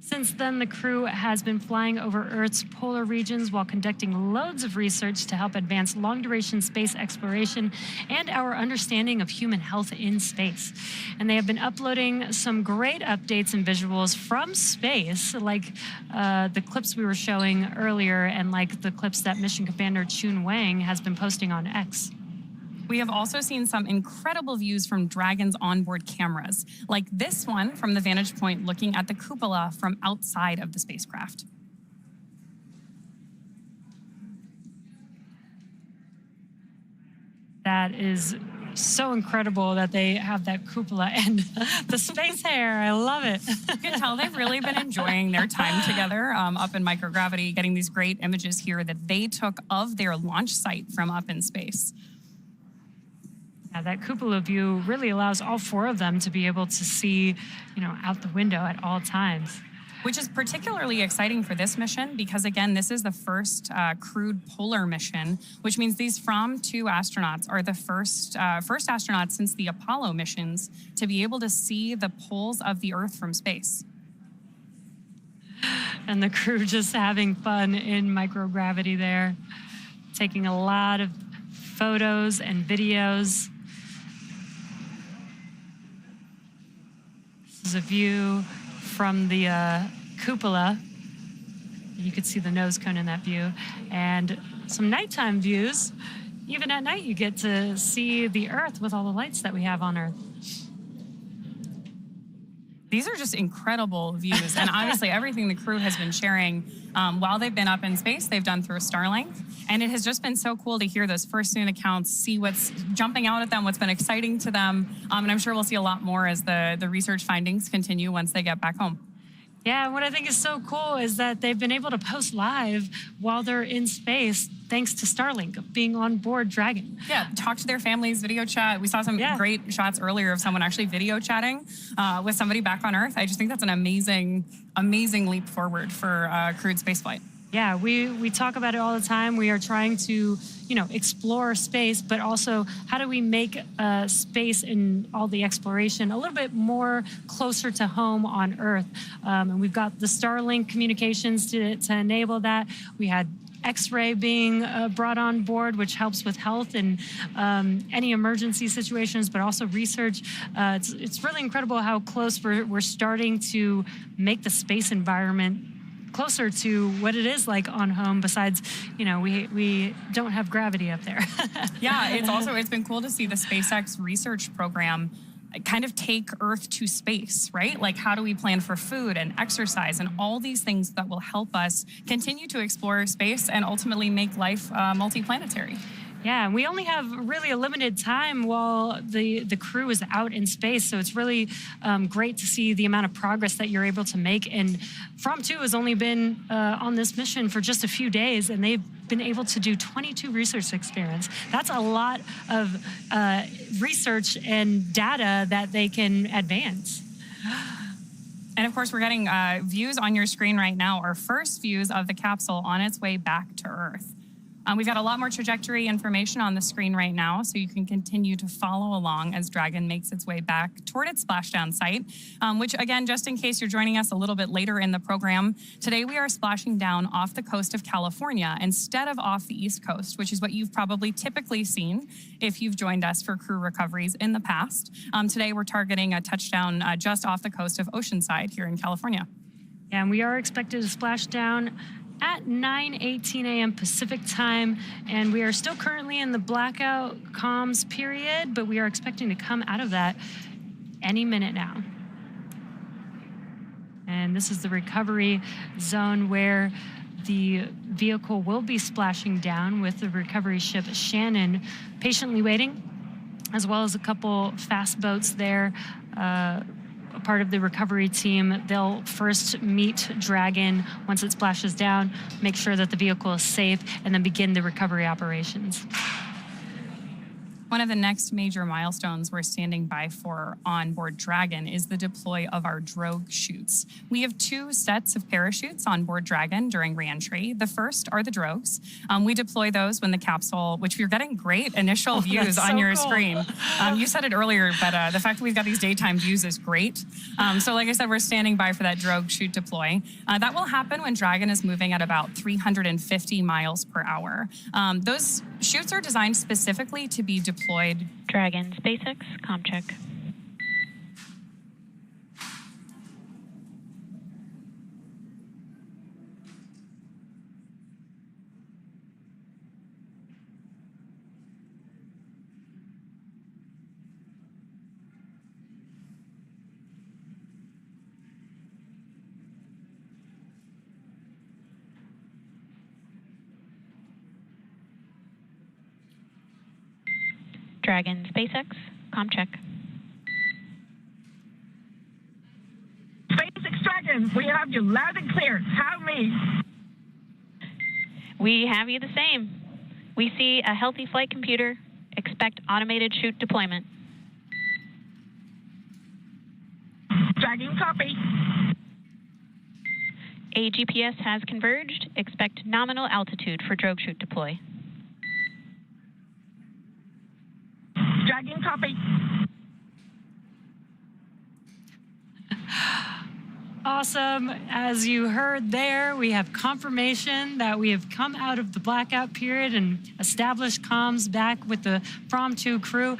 Since then, the crew has been flying over Earth's polar regions while conducting loads of research to help advance long-duration space exploration and our understanding of human health in space. And they have been uploading some great updates and visuals from space, like the clips we were showing earlier and like the clips that Mission Commander Chun Wang has been posting on X. We have also seen some incredible views from Dragon's onboard cameras, like this one from the vantage point looking at the cupola from outside of the spacecraft. That is so incredible that they have that cupola and the space hair. I love it. You can tell they've really been enjoying their time together up in microgravity, getting these great images here that they took of their launch site from up in space. Yeah, that cupola view really allows all four of them to be able to see, out the window at all times. Which is particularly exciting for this mission because, again, this is the first crewed polar mission, which means these FRAM2 astronauts are the first astronauts since the Apollo missions to be able to see the poles of the Earth from space. And the crew just having fun in microgravity there, taking a lot of photos and videos. This is a view from the cupola. You could see the nose cone in that view. And some nighttime views. Even at night, you get to see the Earth with all the lights that we have on Earth. These are just incredible views. And obviously, everything the crew has been sharing while they've been up in space, they've done through Starlink. And it has just been so cool to hear those first-hand accounts, see what's jumping out at them, what's been exciting to them. And I'm sure we'll see a lot more as the research findings continue once they get back home. Yeah, what I think is so cool is that they've been able to post live while they're in space thanks to Starlink being on board Dragon. Yeah, talk to their families, video chat. We saw some great shots earlier of someone actually video chatting with somebody back on Earth. I just think that's an amazing, amazing leap forward for crewed spaceflight. Yeah, we talk about it all the time. We are trying to, explore space, but also how do we make space and all the exploration a little bit more closer to home on Earth? And we've got the Starlink communications to enable that. We had X-ray being brought on board, which helps with health and any emergency situations, but also research. It's really incredible how close we're starting to make the space environment closer to what it is like on home. Besides, we don't have gravity up there. Yeah, it's been cool to see the SpaceX research program kind of take Earth to space, right? Like, how do we plan for food and exercise and all these things that will help us continue to explore space and ultimately make life multiplanetary? Yeah, and we only have really a limited time while the crew is out in space, so it's really great to see the amount of progress that you're able to make. And FRAM2 has only been on this mission for just a few days, and they've been able to do 22 research experiments. That's a lot of research and data that they can advance. And of course, we're getting views on your screen right now, our first views of the capsule on its way back to Earth. We've got a lot more trajectory information on the screen right now, so you can continue to follow along as Dragon makes its way back toward its splashdown site, which, again, just in case you're joining us a little bit later in the program, today we are splashing down off the coast of California instead of off the East Coast, which is what you've probably typically seen if you've joined us for crew recoveries in the past. Today we're targeting a touchdown just off the coast of Oceanside here in California. And we are expected to splash down at 9:18 a.m. Pacific time, and we are still currently in the blackout comms period, but we are expecting to come out of that any minute now. And this is the recovery zone where the vehicle will be splashing down with the recovery ship Shannon patiently waiting, as well as a couple fast boats there. Part of the recovery team, they'll first meet Dragon once it splashes down, make sure that the vehicle is safe, and then begin the recovery operations. One of the next major milestones we're standing by for on board Dragon is the deploy of our drogue chutes. We have two sets of parachutes on board Dragon during reentry. The first are the drogues. We deploy those when the capsule, which we're getting great initial views on your screen. You said it earlier, but the fact that we've got these daytime views is great. So like I said, we're standing by for that drogue chute deploy. That will happen when Dragon is moving at about 350 miles per hour. Those chutes are designed specifically to be deployed. Dragon, SpaceX, comm check. Dragon SpaceX, comm check. SpaceX Dragon, we have you loud and clear. How me? We have you the same. We see a healthy flight computer. Expect automated chute deployment. Dragon copy. A GPS has converged. Expect nominal altitude for drogue chute deploy. Dragon copy. Awesome. As you heard there, we have confirmation that we have come out of the blackout period and established comms back with the FRAM2 crew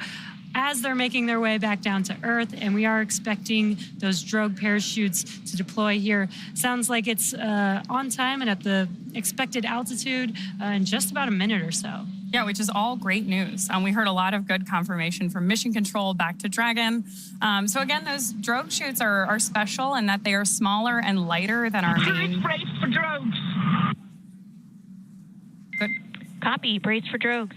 as they're making their way back down to Earth, and we are expecting those drogue parachutes to deploy here. Sounds like it's on time and at the expected altitude in just about a minute or so. Yeah, which is all great news. We heard a lot of good confirmation from Mission Control back to Dragon. So again, those drogue chutes are special in that they are smaller and lighter than our main. Brace for drogues. Good. Copy, brace for drogues.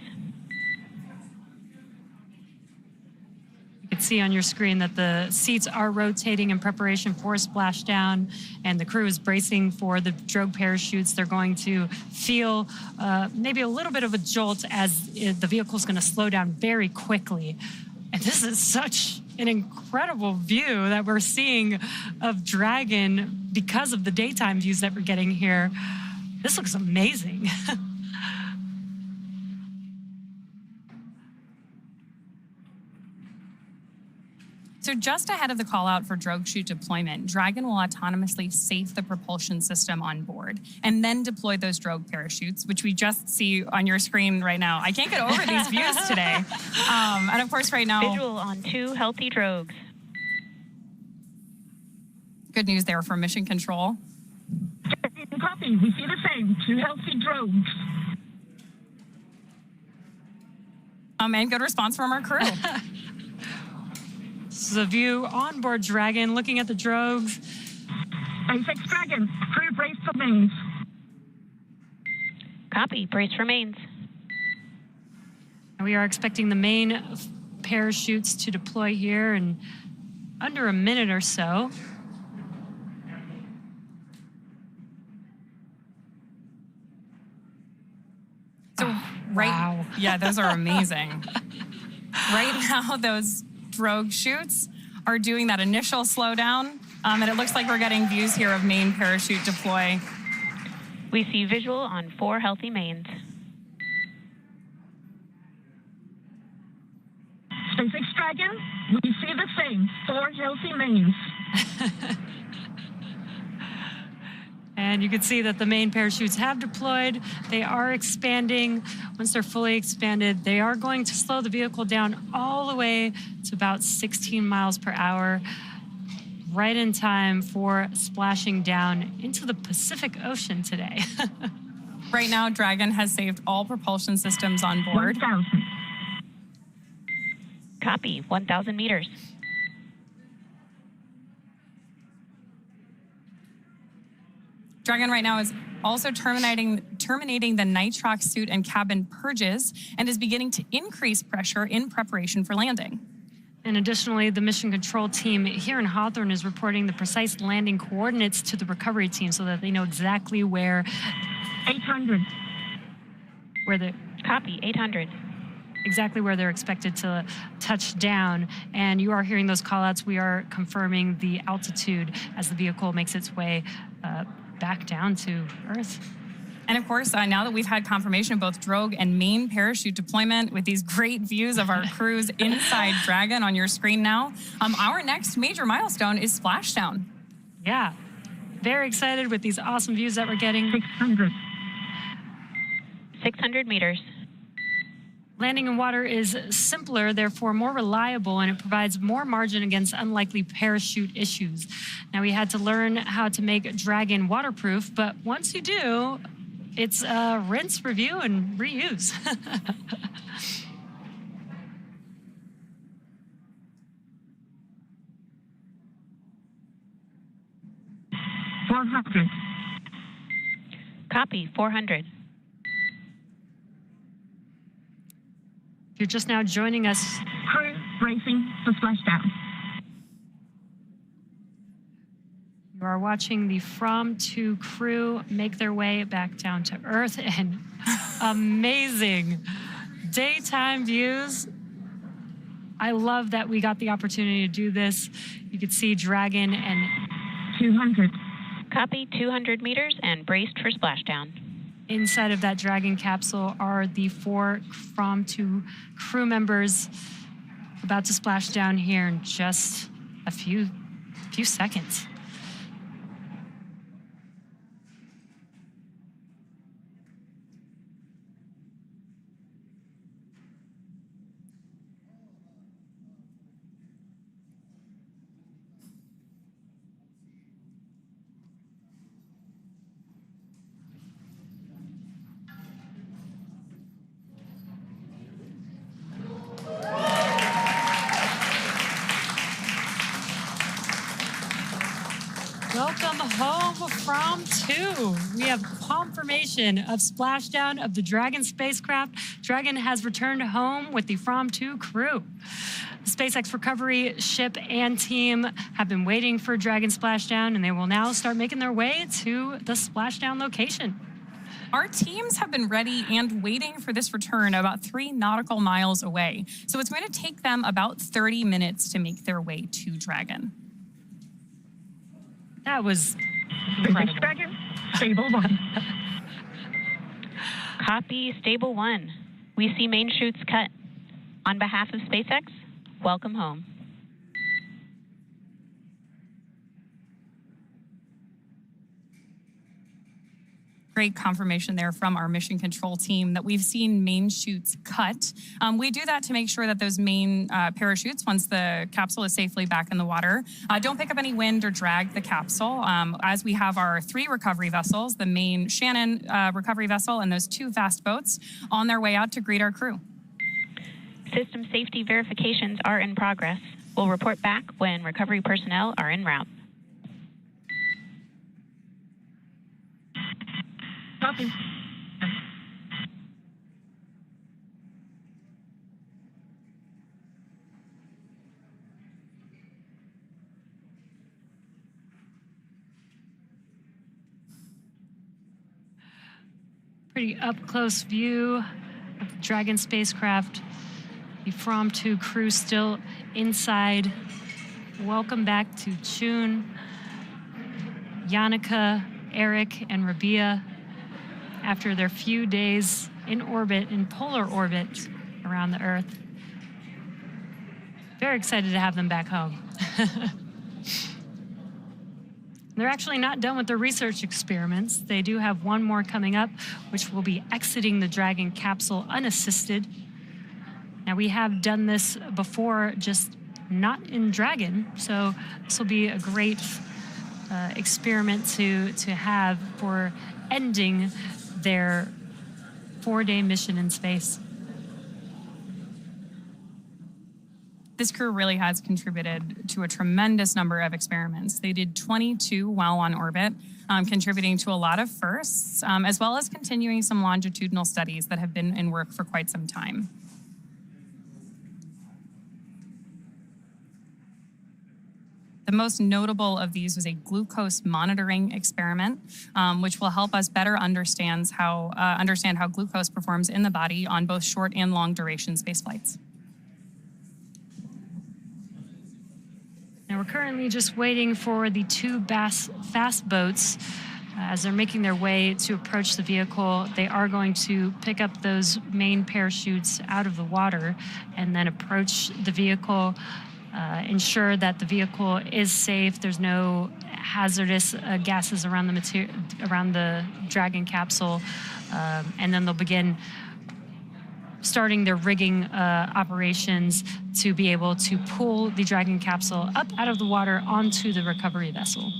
You can see on your screen that the seats are rotating in preparation for splashdown, and the crew is bracing for the drogue parachutes. They're going to feel maybe a little bit of a jolt as the vehicle is going to slow down very quickly. And this is such an incredible view that we're seeing of Dragon because of the daytime views that we're getting here. This looks amazing. So just ahead of the call out for drogue chute deployment, Dragon will autonomously safe the propulsion system on board and then deploy those drogue parachutes, which we just see on your screen right now. I can't get over these views today. And of course right now... Visual on 2 healthy drogues. Good news there from Mission Control. Copy, we see the same. 2 healthy drogues. And good response from our crew. This is a view on board Dragon, looking at the drogues. SpaceX Dragon, crew brace for mains. Copy, brace for mains. And we are expecting the main parachutes to deploy here in under a minute or so. So wow. Yeah, those are amazing. Right now, those drogue chutes are doing that initial slowdown, and it looks like we're getting views here of main parachute deploy. We see visual on 4 healthy mains. SpaceX Dragon, we see the same. 4 healthy mains. And you can see that the main parachutes have deployed. They are expanding. Once they're fully expanded, they are going to slow the vehicle down all the way to about 16 miles per hour, right in time for splashing down into the Pacific Ocean today. Right now, Dragon has saved all propulsion systems on board. 1,000. Copy, 1,000 meters. Dragon right now is also terminating the nitrox suit and cabin purges and is beginning to increase pressure in preparation for landing. And additionally, the mission control team here in Hawthorne is reporting the precise landing coordinates to the recovery team so that they know exactly where... 800. Where the... Copy, 800. Exactly where they're expected to touch down. And you are hearing those call-outs. We are confirming the altitude as the vehicle makes its way back down to Earth. And of course, now that we've had confirmation of both drogue and main parachute deployment with these great views of our crews inside Dragon on your screen now, our next major milestone is splashdown. Yeah, very excited with these awesome views that we're getting. 600. 600 meters. Landing in water is simpler, therefore more reliable, and it provides more margin against unlikely parachute issues. Now, we had to learn how to make Dragon waterproof, but once you do, it's rinse, review, and reuse. $400. Copy, 400. If you're just now joining us, Crew bracing for splashdown. you are watching the FRAM2 crew make their way back down to Earth, and amazing daytime views. I love that we got the opportunity to do this. You could see Dragon and 200. Copy, 200 meters and braced for splashdown. inside of that Dragon capsule are the 4 FRAM2 crew members about to splash down here in just a few seconds. Welcome home, FRAM2. We have confirmation of splashdown of the Dragon spacecraft. Dragon has returned home with the FRAM2 crew. The SpaceX recovery ship and team have been waiting for Dragon splashdown, and they will now start making their way to the splashdown location. Our teams have been ready and waiting for this return about 3 nautical miles away. So it's going to take them about 30 minutes to make their way to Dragon. That was incredible. Dragon, stable 1. Copy, stable 1. We see main chutes cut. On behalf of SpaceX, welcome home. Great confirmation there from our mission control team that we've seen main chutes cut. We do that to make sure that those main parachutes, once the capsule is safely back in the water, don't pick up any wind or drag the capsule. As we have our 3 recovery vessels, the main Shannon recovery vessel and those 2 fast boats on their way out to greet our crew. System safety verifications are in progress. We'll report back when recovery personnel are en route. Copy. Pretty up-close view of the Dragon spacecraft. The FRAM2 crew still inside. Welcome back to Chun, Yannicka, Eric, and Rabia after their few days in orbit, in polar orbit around the Earth. Very excited to have them back home. They're actually not done with their research experiments. They do have one more coming up, which will be exiting the Dragon capsule unassisted. Now, we have done this before, just not in Dragon, so this will be a great experiment to have for ending their 4-day mission in space. This crew really has contributed to a tremendous number of experiments. They did 22 while on orbit, contributing to a lot of firsts, as well as continuing some longitudinal studies that have been in work for quite some time. The most notable of these was a glucose monitoring experiment, which will help us better understand how glucose performs in the body on both short and long duration space flights. Now, we're currently just waiting for the 2 fast boats. As they're making their way to approach the vehicle, they are going to pick up those main parachutes out of the water and then approach the vehicle, ensure that the vehicle is safe. There's no hazardous gases around the Dragon capsule, and then they'll begin starting their rigging operations to be able to pull the Dragon capsule up out of the water onto the recovery vessel.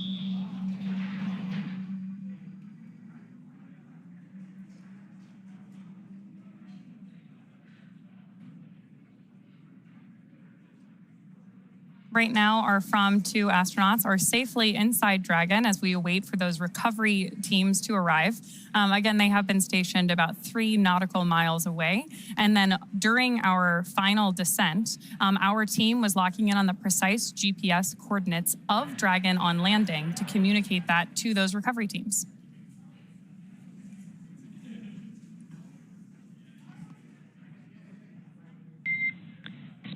Right now, our FRAM2 astronauts are safely inside Dragon as we await for those recovery teams to arrive. Again, they have been stationed about 3 nautical miles away. And then during our final descent, our team was locking in on the precise GPS coordinates of Dragon on landing to communicate that to those recovery teams.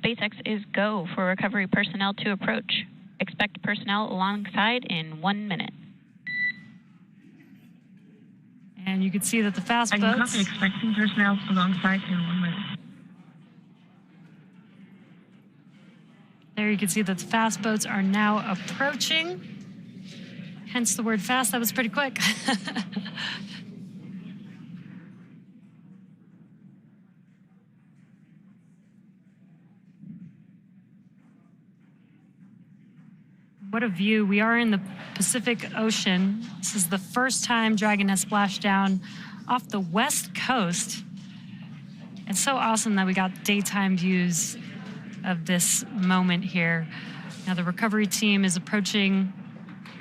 SpaceX is go for recovery personnel to approach. Expect personnel alongside in 1 minute. And you can see that the fast boats... copy, expecting personnel alongside in 1 minute. There you can see that the fast boats are now approaching. Hence the word fast. That was pretty quick. What a view. We are in the Pacific Ocean. This is the first time Dragon has splashed down off the west coast. It's so awesome that we got daytime views of this moment here. Now the recovery team is approaching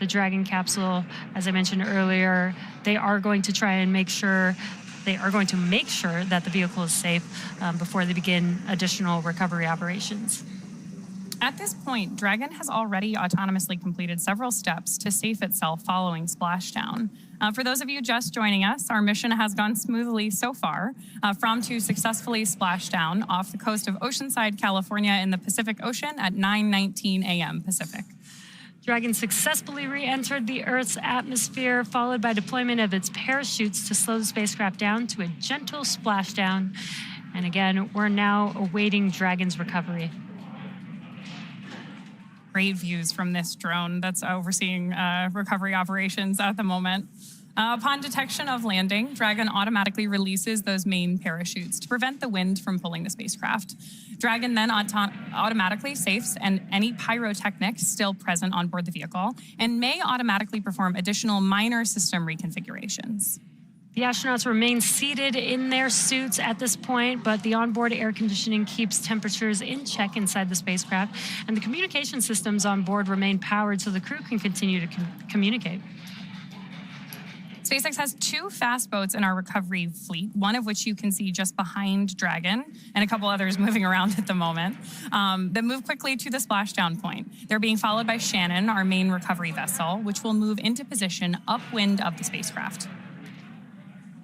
the Dragon capsule. As I mentioned earlier, they are going to try and make sure that the vehicle is safe before they begin additional recovery operations. At this point, Dragon has already autonomously completed several steps to safe itself following splashdown. For those of you just joining us, our mission has gone smoothly so far. FRAM2 successfully splashed down off the coast of Oceanside, California in the Pacific Ocean at 9:19 a.m. Pacific. Dragon successfully re-entered the Earth's atmosphere, followed by deployment of its parachutes to slow the spacecraft down to a gentle splashdown. And again, we're now awaiting Dragon's recovery. Great views from this drone that's overseeing recovery operations at the moment. Upon detection of landing, Dragon automatically releases those main parachutes to prevent the wind from pulling the spacecraft. Dragon then automatically safes any pyrotechnics still present on board the vehicle and may automatically perform additional minor system reconfigurations. The astronauts remain seated in their suits at this point, but the onboard air conditioning keeps temperatures in check inside the spacecraft, and the communication systems on board remain powered so the crew can continue to communicate. SpaceX has 2 fast boats in our recovery fleet, one of which you can see just behind Dragon, and a couple others moving around at the moment, that move quickly to the splashdown point. They're being followed by Shannon, our main recovery vessel, which will move into position upwind of the spacecraft.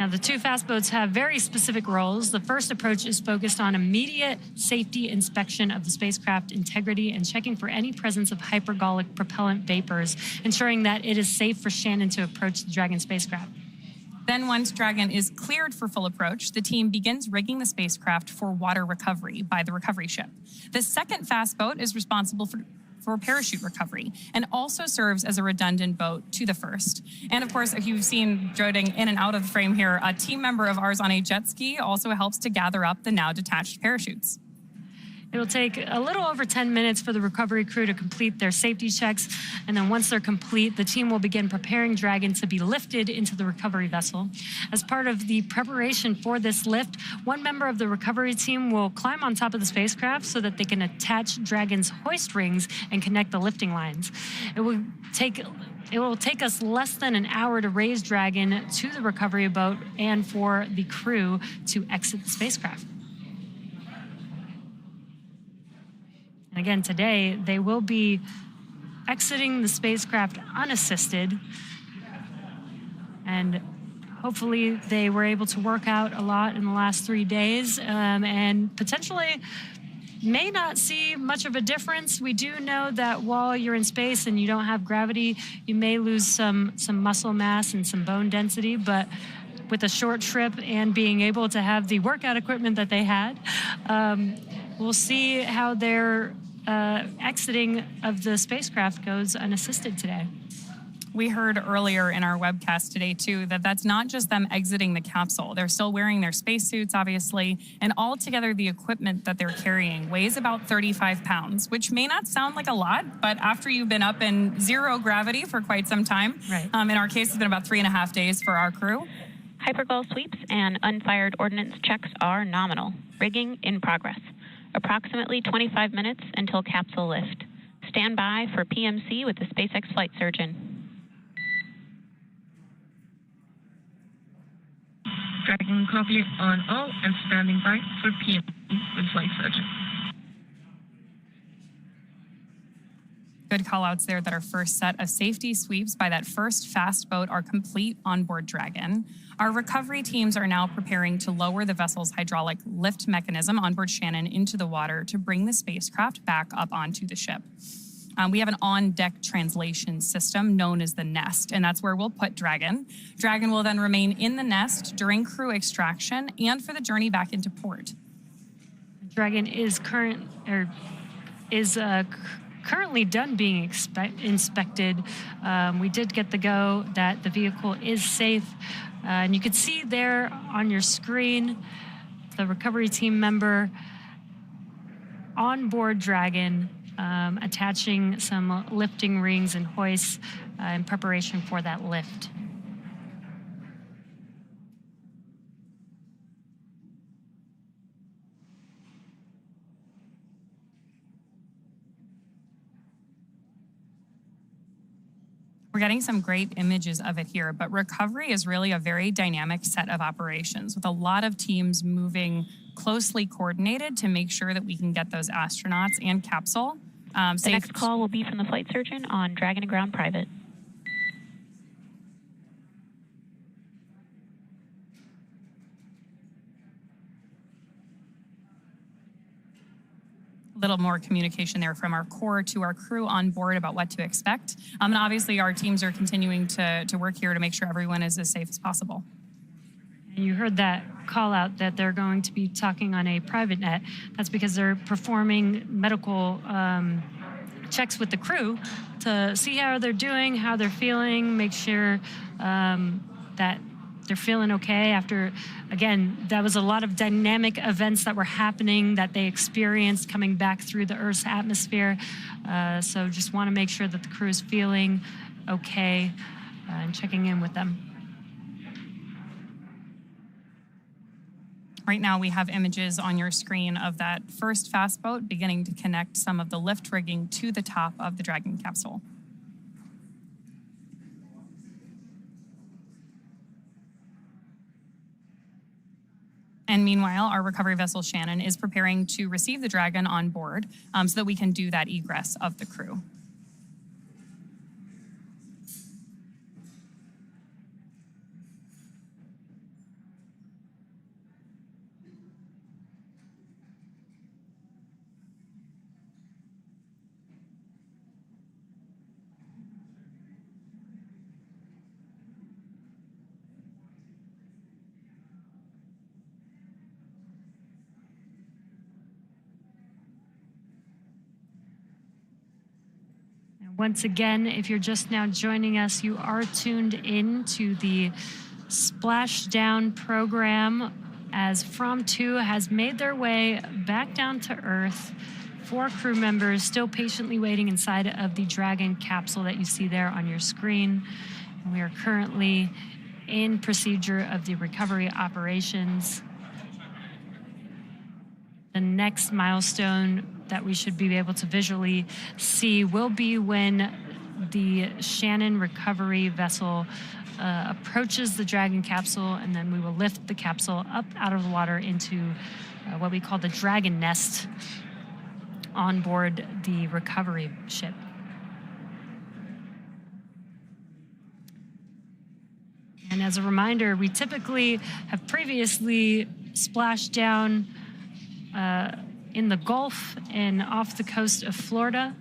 Now, the 2 fast boats have very specific roles. The first approach is focused on immediate safety inspection of the spacecraft integrity and checking for any presence of hypergolic propellant vapors, ensuring that it is safe for Shannon to approach the Dragon spacecraft. Then once Dragon is cleared for full approach, the team begins rigging the spacecraft for water recovery by the recovery ship. The second fast boat is responsible for parachute recovery and also serves as a redundant boat to the first. And of course, if you've seen droning in and out of the frame here, a team member of ours on a jet ski also helps to gather up the now detached parachutes. It'll take a little over 10 minutes for the recovery crew to complete their safety checks, and then once they're complete, the team will begin preparing Dragon to be lifted into the recovery vessel. As part of the preparation for this lift, one member of the recovery team will climb on top of the spacecraft so that they can attach Dragon's hoist rings and connect the lifting lines. It will take us less than an hour to raise Dragon to the recovery boat and for the crew to exit the spacecraft. And again, today, they will be exiting the spacecraft unassisted. And hopefully they were able to work out a lot in the last 3 days and potentially may not see much of a difference. We do know that while you're in space and you don't have gravity, you may lose some muscle mass and some bone density, but with a short trip and being able to have the workout equipment that they had, we'll see how their exiting of the spacecraft goes unassisted today. We heard earlier in our webcast today, too, that that's not just them exiting the capsule. They're still wearing their spacesuits, obviously, and altogether the equipment that they're carrying weighs about 35 pounds, which may not sound like a lot, but after you've been up in 0 gravity for quite some time, right. In our case, it's been about 3.5 days for our crew. Hypergol sweeps and unfired ordnance checks are nominal. Rigging in progress. Approximately 25 minutes until capsule lift. Stand by for PMC with the SpaceX flight surgeon. Dragon copy on all and standing by for PMC with flight surgeon. Good call-outs there that our first set of safety sweeps by that first fast boat are complete on board Dragon. Our recovery teams are now preparing to lower the vessel's hydraulic lift mechanism on board Shannon into the water to bring the spacecraft back up onto the ship. We have an on-deck translation system known as the nest, and that's where we'll put Dragon. Dragon will then remain in the nest during crew extraction and for the journey back into port. Dragon is currently done being inspected. We did get the go that the vehicle is safe. And you can see there on your screen the recovery team member on board Dragon attaching some lifting rings and hoists in preparation for that lift. We're getting some great images of it here, but recovery is really a very dynamic set of operations with a lot of teams moving closely coordinated to make sure that we can get those astronauts and capsule safe. The next call will be from the flight surgeon on Dragon and Ground Private. Little more communication there from our core to our crew on board about what to expect. And obviously our teams are continuing to work here to make sure everyone is as safe as possible. And you heard that call out that they're going to be talking on a private net. That's because they're performing medical checks with the crew to see how they're doing, how they're feeling, make sure that they're feeling okay after, again, that was a lot of dynamic events that were happening that they experienced coming back through the Earth's atmosphere. So just want to make sure that the crew is feeling okay and checking in with them. Right now we have images on your screen of that first fast boat beginning to connect some of the lift rigging to the top of the Dragon capsule. And meanwhile, our recovery vessel Shannon is preparing to receive the Dragon on board so that we can do that egress of the crew. Once again, if you're just now joining us, you are tuned in to the Splashdown program as FRAM2 has made their way back down to Earth. 4 crew members still patiently waiting inside of the Dragon capsule that you see there on your screen. And we are currently in procedure of the recovery operations. The next milestone that we should be able to visually see will be when the Shannon recovery vessel approaches the Dragon capsule, and then we will lift the capsule up out of the water into what we call the Dragon nest on board the recovery ship. And as a reminder, we typically have previously splashed down in the Gulf and off the coast of Florida.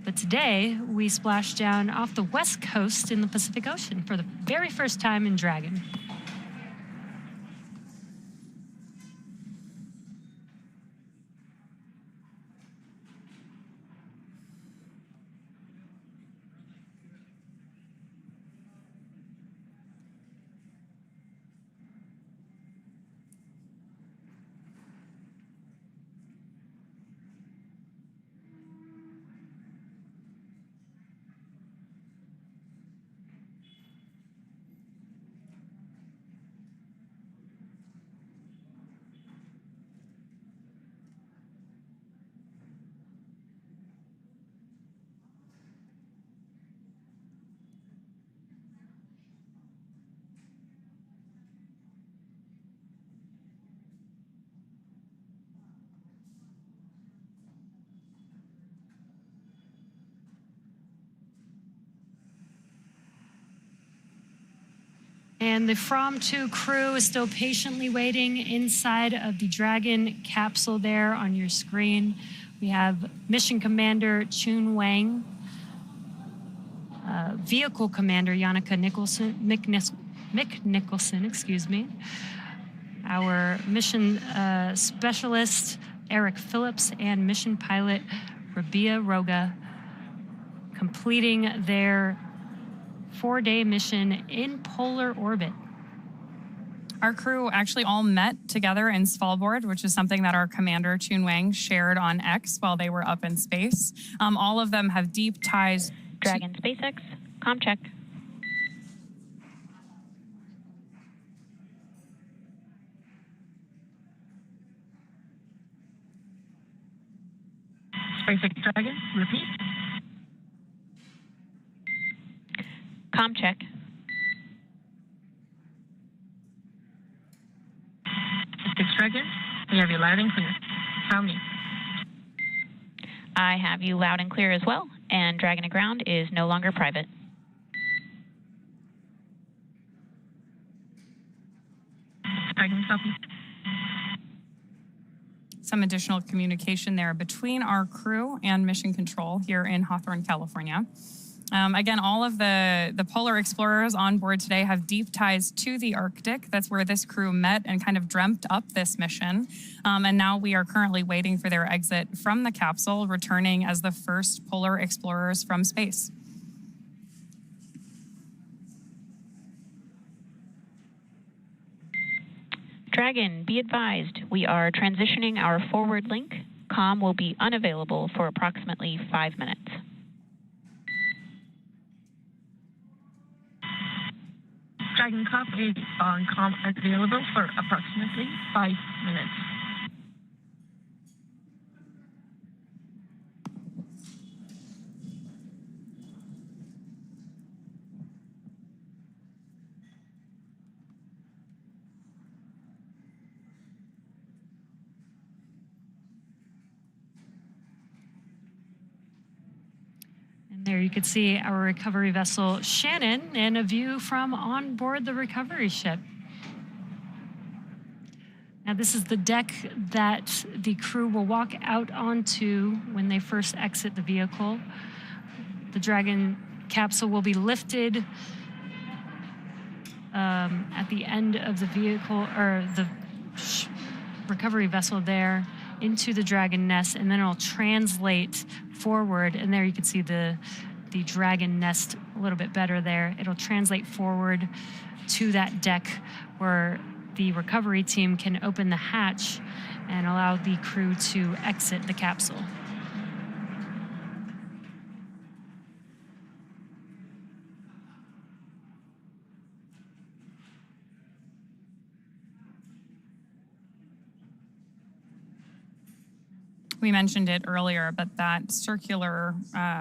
But today, we splashed down off the west coast in the Pacific Ocean for the very first time in Dragon. And the FRAM2 crew is still patiently waiting inside of the Dragon capsule there on your screen. We have Mission Commander Chun Wang, Vehicle Commander Yannicka Mick Nicholson, excuse me. Our mission specialist Eric Phillips and mission pilot Rabia Roga completing their 4-day mission in polar orbit. Our crew actually all met together in Svalbard, which is something that our commander, Chun Wang, shared on X while they were up in space. All of them have deep ties. Dragon SpaceX, comm check. SpaceX Dragon, repeat. Comm check. SpaceX Dragon, we have you loud and clear. Tell me. I have you loud and clear as well, and Dragon to ground is no longer private. Dragon copy. Some additional communication there between our crew and mission control here in Hawthorne, California. Again, all of the polar explorers on board today have deep ties to the Arctic. That's where this crew met and kind of dreamt up this mission. And now we are currently waiting for their exit from the capsule, returning as the first polar explorers from space. Dragon, be advised, we are transitioning our forward link. Comm will be unavailable for approximately 5 minutes. Dragon Cup is on comm available for approximately 5 minutes. There you can see our recovery vessel Shannon and a view from on board the recovery ship. Now this is the deck that the crew will walk out onto when they first exit the vehicle. The Dragon capsule will be lifted at the end of the vehicle, or the recovery vessel there, into the Dragon nest, and then it'll translate forward. And there you can see the Dragon nest a little bit better there. It'll translate forward to that deck where the recovery team can open the hatch and allow the crew to exit the capsule. We mentioned it earlier, but that circular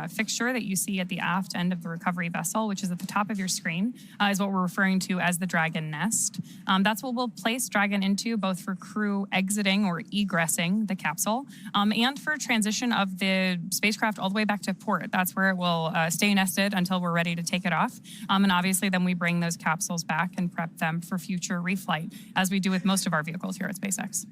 fixture that you see at the aft end of the recovery vessel, which is at the top of your screen, is what we're referring to as the Dragon nest. That's what we'll place Dragon into, both for crew exiting or egressing the capsule, and for transition of the spacecraft all the way back to port. That's where it will stay nested until we're ready to take it off. And obviously then we bring those capsules back and prep them for future reflight, as we do with most of our vehicles here at SpaceX.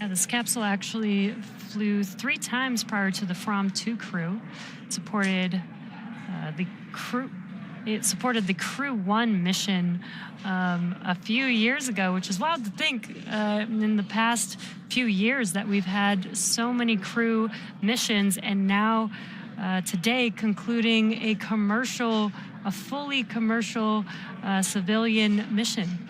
Yeah, this capsule actually flew 3 times prior to the FRAM2 crew. It supported the Crew 1 mission a few years ago, which is wild to think in the past few years that we've had so many crew missions, and now today concluding a fully commercial civilian mission.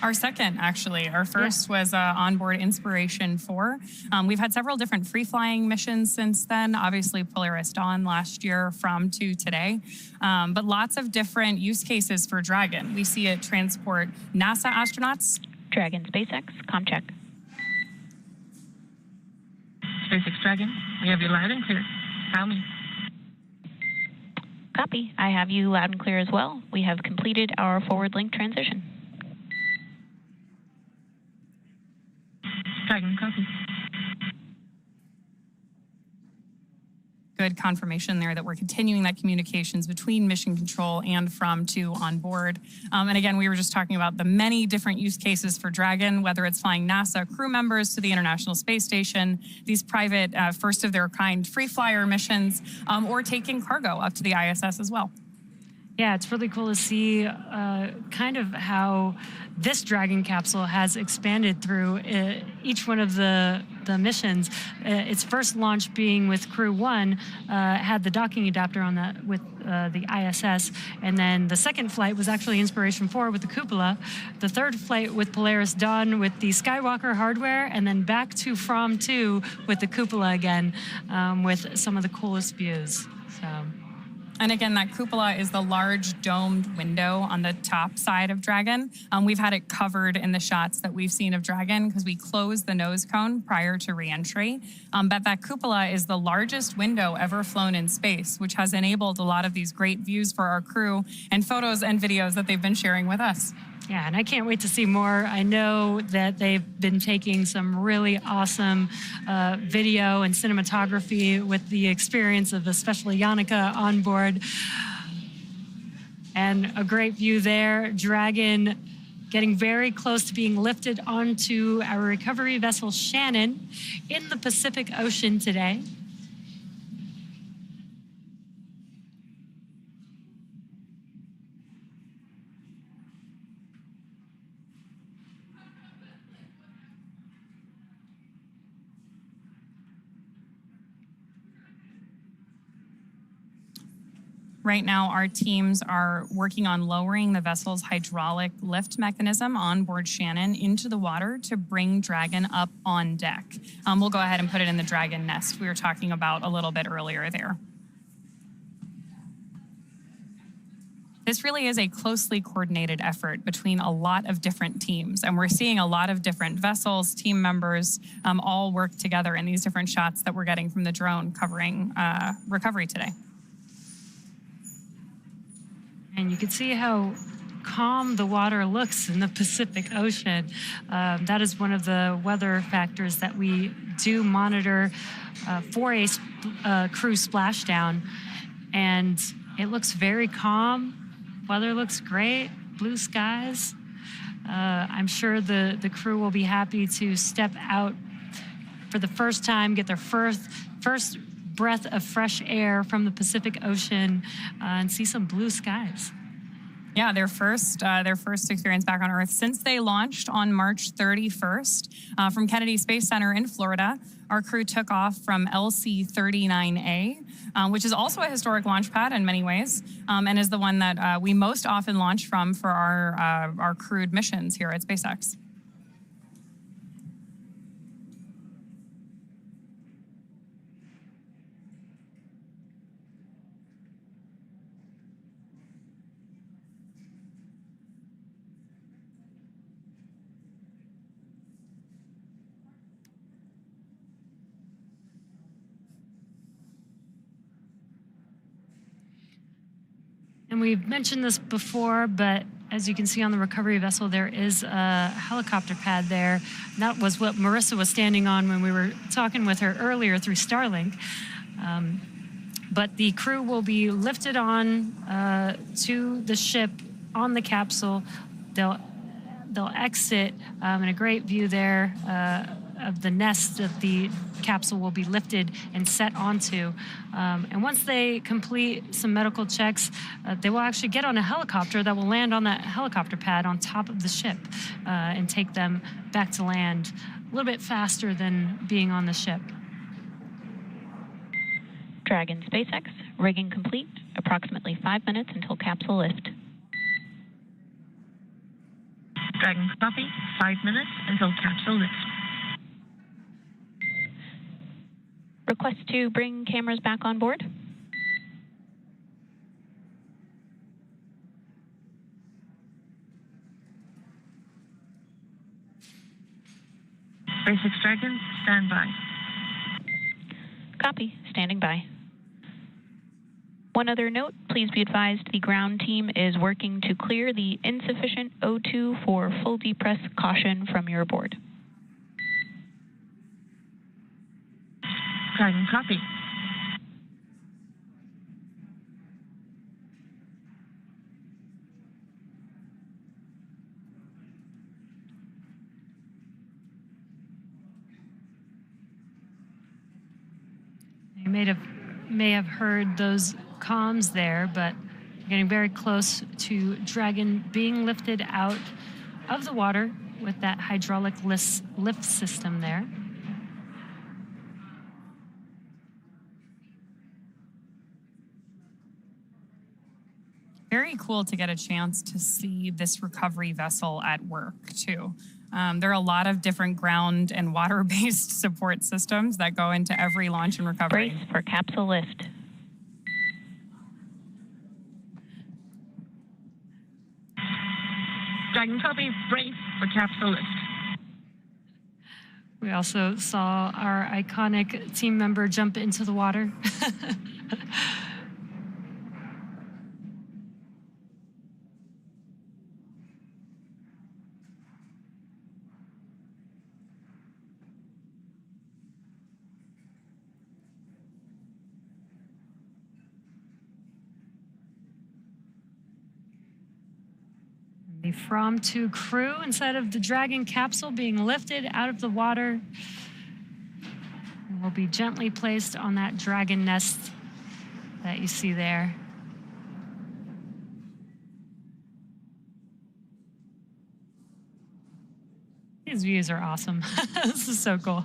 Our second, actually. Our first was onboard Inspiration 4. We've had several different free-flying missions since then. Obviously, Polaris Dawn last year, FRAM2 today. But lots of different use cases for Dragon. We see it transport NASA astronauts. Dragon SpaceX, comm check. SpaceX Dragon, we have you loud and clear. Tell me. Copy. I have you loud and clear as well. We have completed our forward link transition. Dragon, copy. good confirmation there that we're continuing that communications between Mission Control and FRAM2 on board. And again, we were just talking about the many different use cases for Dragon, whether it's flying NASA crew members to the International Space Station, these private first-of-their-kind free flyer missions, or taking cargo up to the ISS as well. Yeah, it's really cool to see kind of how this Dragon capsule has expanded through each one of the missions. Its first launch being with Crew 1 had the docking adapter on that with the ISS, and then the second flight was actually Inspiration 4 with the cupola. The third flight with Polaris Dawn with the Skywalker hardware, and then back to FRAM2 with the cupola again, with some of the coolest views. So. And again, that cupola is the large domed window on the top side of Dragon. We've had it covered in the shots that we've seen of Dragon because we closed the nose cone prior to re-entry. But that cupola is the largest window ever flown in space, which has enabled a lot of these great views for our crew and photos and videos that they've been sharing with us. Yeah, and I can't wait to see more. I know that they've been taking some really awesome video and cinematography with the experience of especially Yannicka on board. And a great view there. Dragon getting very close to being lifted onto our recovery vessel Shannon in the Pacific Ocean today. Right now, our teams are working on lowering the vessel's hydraulic lift mechanism on board Shannon into the water to bring Dragon up on deck. We'll go ahead and put it in the Dragon nest we were talking about a little bit earlier there. This really is a closely coordinated effort between a lot of different teams, and we're seeing a lot of different vessels, team members, all work together in these different shots that we're getting from the drone covering recovery today. And you can see how calm the water looks in the Pacific Ocean. That is one of the weather factors that we do monitor for a crew splashdown. And it looks very calm. Weather looks great, blue skies. I'm sure the crew will be happy to step out for the first time, get their first breath of fresh air from the Pacific Ocean and see some blue skies. Yeah, their first experience back on Earth since they launched on March 31st from Kennedy Space Center in Florida. Our crew took off from LC-39A, which is also a historic launch pad in many ways, and is the one that we most often launch from for our crewed missions here at SpaceX. And we've mentioned this before, but as you can see on the recovery vessel, there is a helicopter pad there. And that was what Marissa was standing on when we were talking with her earlier through Starlink. But the crew will be lifted on to the ship on the capsule. They'll exit in a great view there of the nest that the capsule will be lifted and set onto. And once they complete some medical checks, they will actually get on a helicopter that will land on that helicopter pad on top of the ship and take them back to land a little bit faster than being on the ship. Dragon SpaceX, rigging complete, approximately 5 minutes until capsule lift. Dragon copy, 5 minutes until capsule lift. Request to bring cameras back on board. Basic Dragon, stand by. Copy, standing by. One other note, please be advised the ground team is working to clear the insufficient O2 for full depress caution from your board. Dragon copy. may have heard those comms there, but getting very close to Dragon being lifted out of the water with that hydraulic lift system there. Very cool to get a chance to see this recovery vessel at work, too. There are a lot of different ground and water-based support systems that go into every launch and recovery. Brace for capsule lift. Dragon copy, brace for capsule lift. We also saw our iconic team member jump into the water. The FRAM2 crew inside of the Dragon capsule being lifted out of the water and will be gently placed on that Dragon nest that you see there. These views are awesome. This is so cool.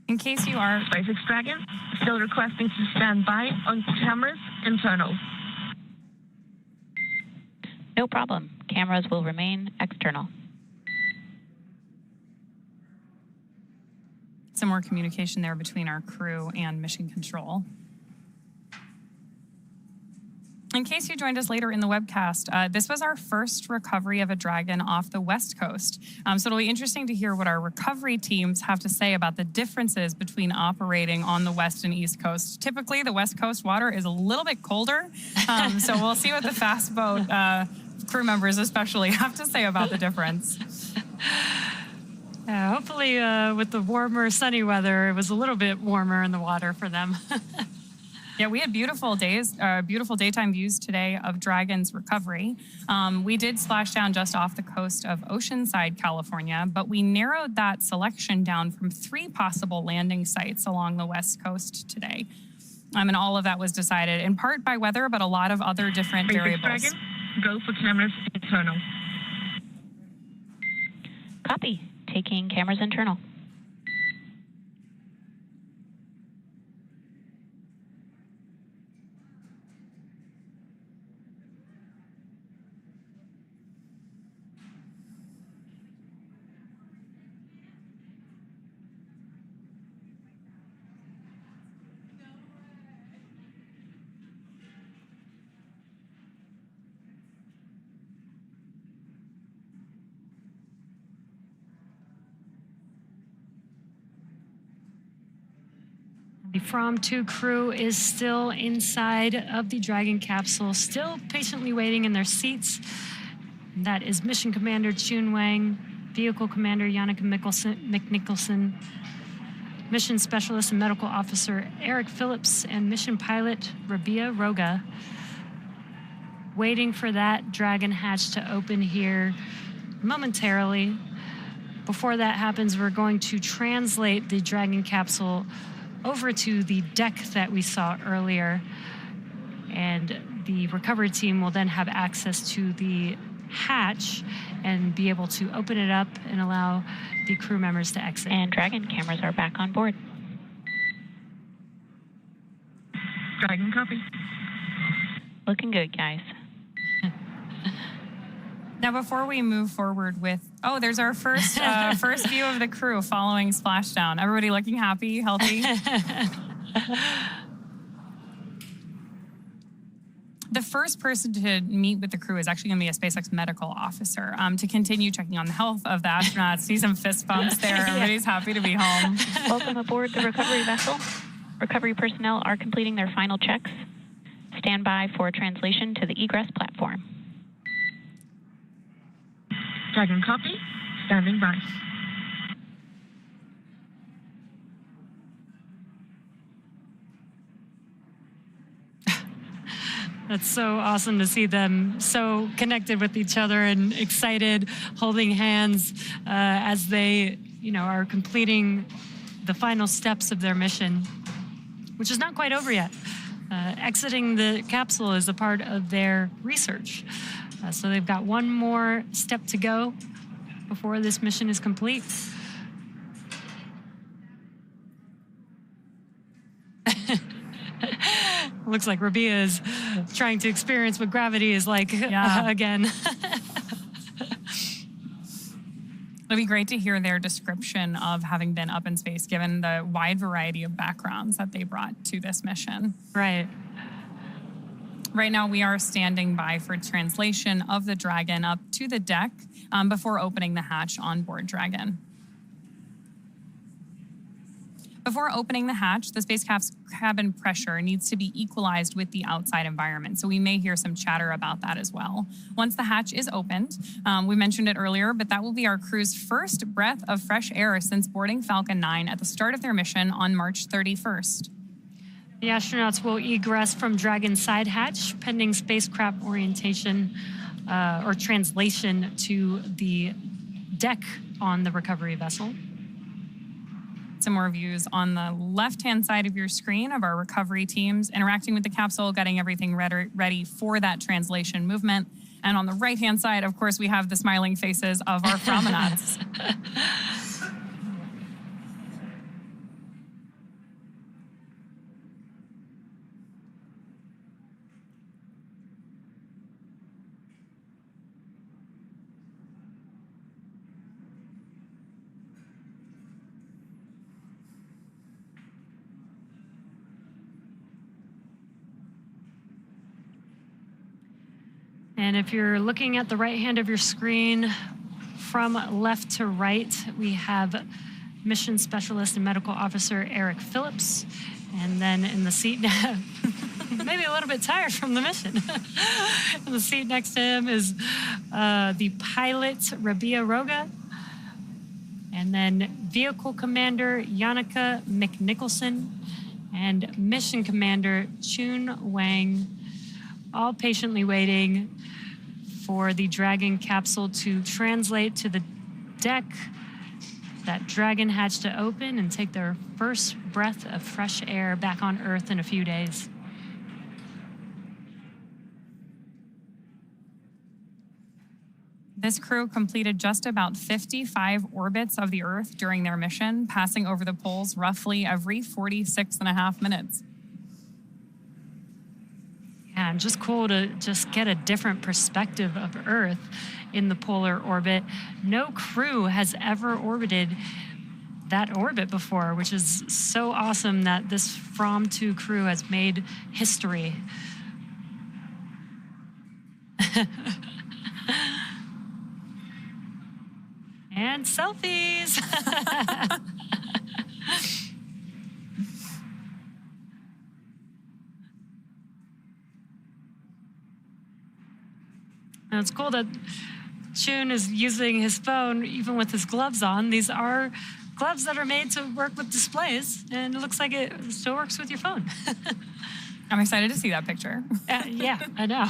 In case you are... SpaceX Dragon, still requesting to stand by on cameras internal. No problem. Cameras will remain external. Some more communication there between our crew and mission control. In case you joined us later in the webcast, this was our first recovery of a Dragon off the West Coast. So it'll be interesting to hear what our recovery teams have to say about the differences between operating on the West and East Coast. Typically, the West Coast water is a little bit colder, so we'll see what the fast boat crew members especially have to say about the difference. Hopefully, with the warmer, sunny weather, it was a little bit warmer in the water for them. Yeah, we had beautiful days, beautiful daytime views today of Dragon's recovery. We did splash down just off the coast of Oceanside, California, but we narrowed that selection down from 3 possible landing sites along the West Coast today. And all of that was decided in part by weather, but a lot of other different variables. Dragon, go for cameras internal. Copy. Taking cameras internal. The FRAM2 crew is still inside of the Dragon capsule, still patiently waiting in their seats. And that is Mission Commander Chun Wang, Vehicle Commander Yannicka McNicholson, Mission Specialist and Medical Officer Eric Phillips, and Mission Pilot Rabia Roga, waiting for that Dragon hatch to open here momentarily. Before that happens, we're going to translate the Dragon capsule over to the deck that we saw earlier, and the recovery team will then have access to the hatch and be able to open it up and allow the crew members to exit. And Dragon cameras are back on board. Dragon copy. Looking good, guys. Now, before we move forward with, there's our first first view of the crew following splashdown. Everybody looking happy, healthy. The first person to meet with the crew is actually going to be a SpaceX medical officer to continue checking on the health of the astronauts. See some fist bumps there. Everybody's happy to be home. Welcome aboard the recovery vessel. Recovery personnel are completing their final checks. Stand by for translation to the egress platform. Dragon copy. Standing by. That's so awesome to see them so connected with each other and excited, holding hands as they, are completing the final steps of their mission, which is not quite over yet. Exiting the capsule is a part of their research. So they've got one more step to go before this mission is complete. Looks like Rabia is trying to experience what gravity is like again. It'll be great to hear their description of having been up in space, given the wide variety of backgrounds that they brought to this mission. Right. Right now, we are standing by for translation of the Dragon up to the deck before opening the hatch on board Dragon. Before opening the hatch, the spacecraft's cabin pressure needs to be equalized with the outside environment, so we may hear some chatter about that as well. Once the hatch is opened, we mentioned it earlier, but that will be our crew's first breath of fresh air since boarding Falcon 9 at the start of their mission on March 31st. The astronauts will egress from Dragon's side hatch, pending spacecraft orientation or translation to the deck on the recovery vessel. Some more views on the left-hand side of your screen of our recovery teams interacting with the capsule, getting everything ready for that translation movement. And on the right-hand side, of course, we have the smiling faces of our FRAM2s. And if you're looking at the right hand of your screen, from left to right, we have Mission Specialist and Medical Officer Eric Phillips. And then in the seat, maybe a little bit tired from the mission. In the seat next to him is the pilot, Rabia Roga. And then Vehicle Commander, Yannicka McNicholson. And Mission Commander, Chun Wang, all patiently waiting for the Dragon capsule to translate to the deck, that Dragon hatch to open and take their first breath of fresh air back on Earth in a few days. This crew completed just about 55 orbits of the Earth during their mission, passing over the poles roughly every 46.5 minutes. Yeah, and just cool to just get a different perspective of Earth in the polar orbit. No crew has ever orbited that orbit before, which is so awesome that this FRAM2 crew has made history. And selfies. And it's cool that Chun is using his phone even with his gloves on. These are gloves that are made to work with displays, and it looks like it still works with your phone. I'm excited to see that picture. Yeah, I know.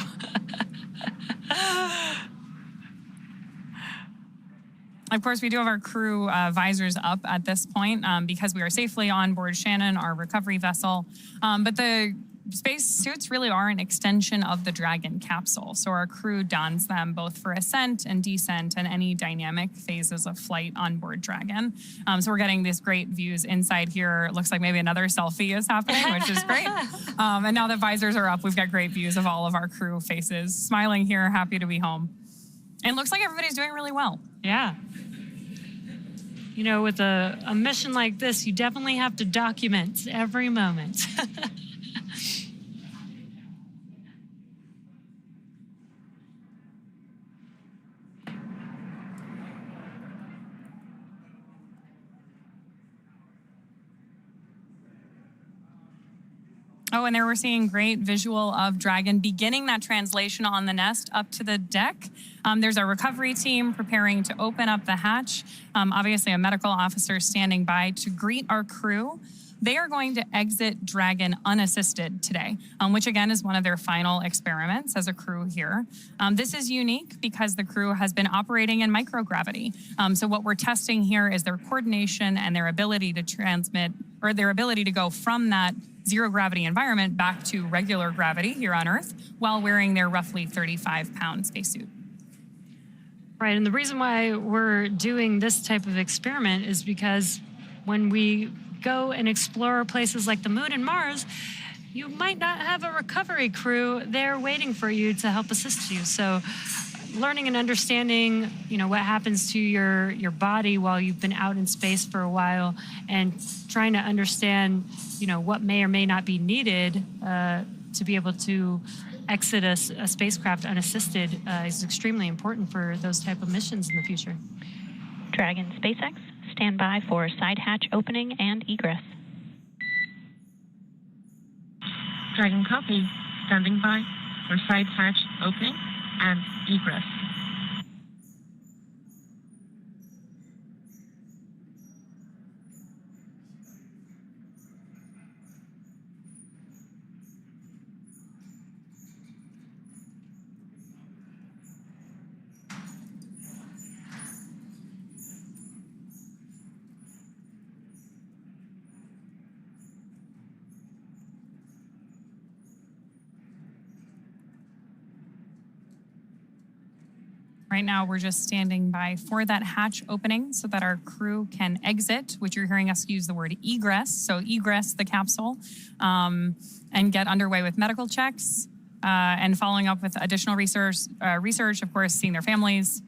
Of course, we do have our crew visors up at this point because we are safely on board Shannon, our recovery vessel. But the space suits really are an extension of the Dragon capsule. So our crew dons them both for ascent and descent and any dynamic phases of flight on board Dragon. So we're getting these great views inside here. Looks like maybe another selfie is happening, which is great. And now that visors are up, we've got great views of all of our crew faces, smiling here, happy to be home. And it looks like everybody's doing really well. Yeah. You know, with a mission like this, you definitely have to document every moment. Oh, and there we're seeing great visual of Dragon beginning that translation on the nest up to the deck. There's a recovery team preparing to open up the hatch. Obviously, a medical officer standing by to greet our crew. They are going to exit Dragon unassisted today, which again is one of their final experiments as a crew here. This is unique because the crew has been operating in microgravity. So what we're testing here is their coordination and their ability to transmit, or their ability to go from that zero gravity environment back to regular gravity here on Earth while wearing their roughly 35-pound spacesuit. Right, and the reason why we're doing this type of experiment is because when we go and explore places like the moon and Mars, you might not have a recovery crew there waiting for you to help assist you. So learning and understanding, what happens to your body while you've been out in space for a while, and trying to understand, what may or may not be needed to be able to exit a spacecraft unassisted is extremely important for those type of missions in the future. Dragon SpaceX, stand by for side hatch opening and egress. Dragon copy. Standing by for side hatch opening and egress. Right now, we're just standing by for that hatch opening so that our crew can exit, which you're hearing us use the word egress. So egress the capsule and get underway with medical checks and following up with additional research, of course, seeing their families.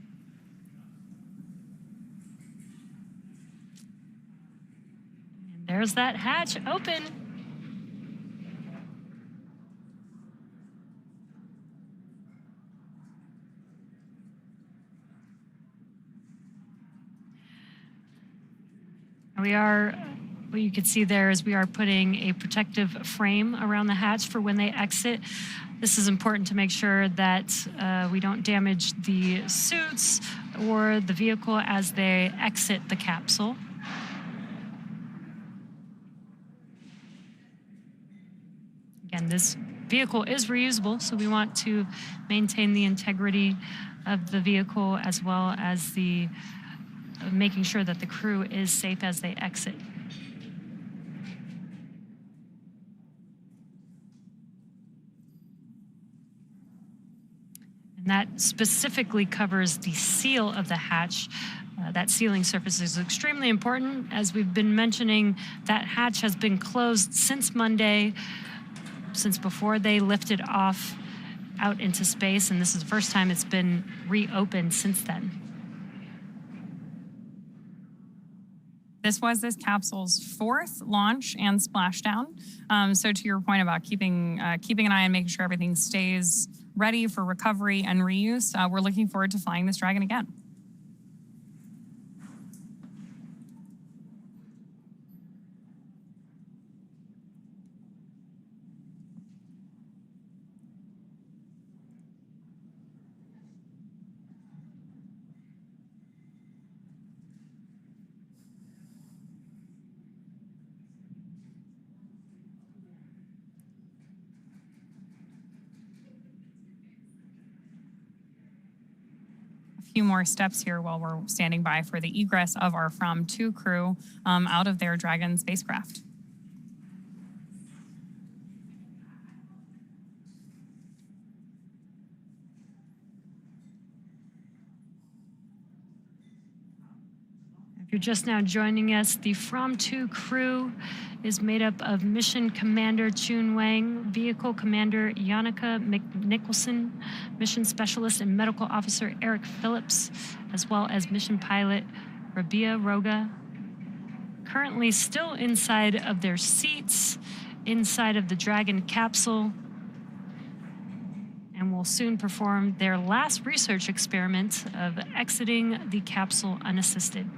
And there's that hatch open. What you can see there is we are putting a protective frame around the hatch for when they exit. This is important to make sure that we don't damage the suits or the vehicle as they exit the capsule. Again, this vehicle is reusable, so we want to maintain the integrity of the vehicle as well as the making sure that the crew is safe as they exit. And that specifically covers the seal of the hatch. That sealing surface is extremely important. As we've been mentioning, that hatch has been closed since Monday, since before they lifted off out into space, and this is the first time it's been reopened since then. This was this capsule's fourth launch and splashdown. So to your point about keeping an eye on making sure everything stays ready for recovery and reuse, we're looking forward to flying this Dragon again. Few more steps here while we're standing by for the egress of our FRAM2 crew out of their Dragon spacecraft. If you're just now joining us, the FRAM2 crew is made up of Mission Commander Chun Wang, Vehicle Commander Yannicka Nicholson, Mission Specialist and Medical Officer Eric Phillips, as well as Mission Pilot Rabia Roga. Currently still inside of their seats, inside of the Dragon capsule, and will soon perform their last research experiment of exiting the capsule unassisted.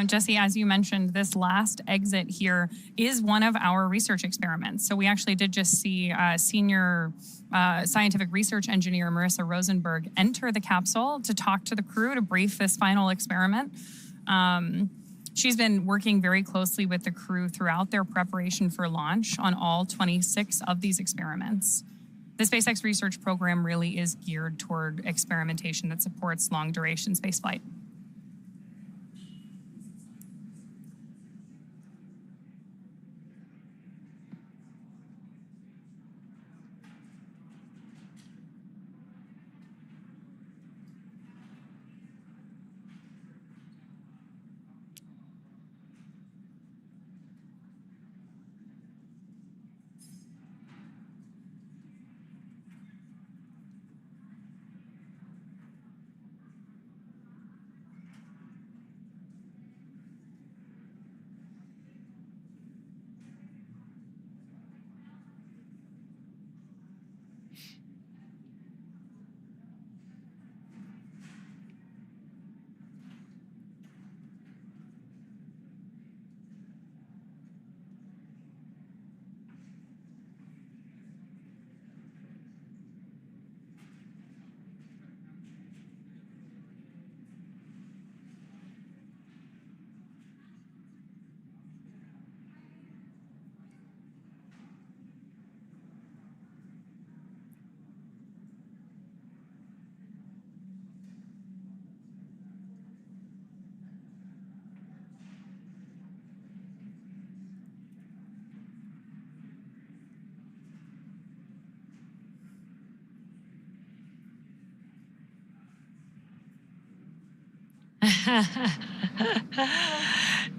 Jesse, as you mentioned, this last exit here is one of our research experiments. So we actually did just see senior scientific research engineer Marissa Rosenberg enter the capsule to talk to the crew to brief this final experiment. She's been working very closely with the crew throughout their preparation for launch on all 26 of these experiments. The SpaceX research program really is geared toward experimentation that supports long-duration spaceflight.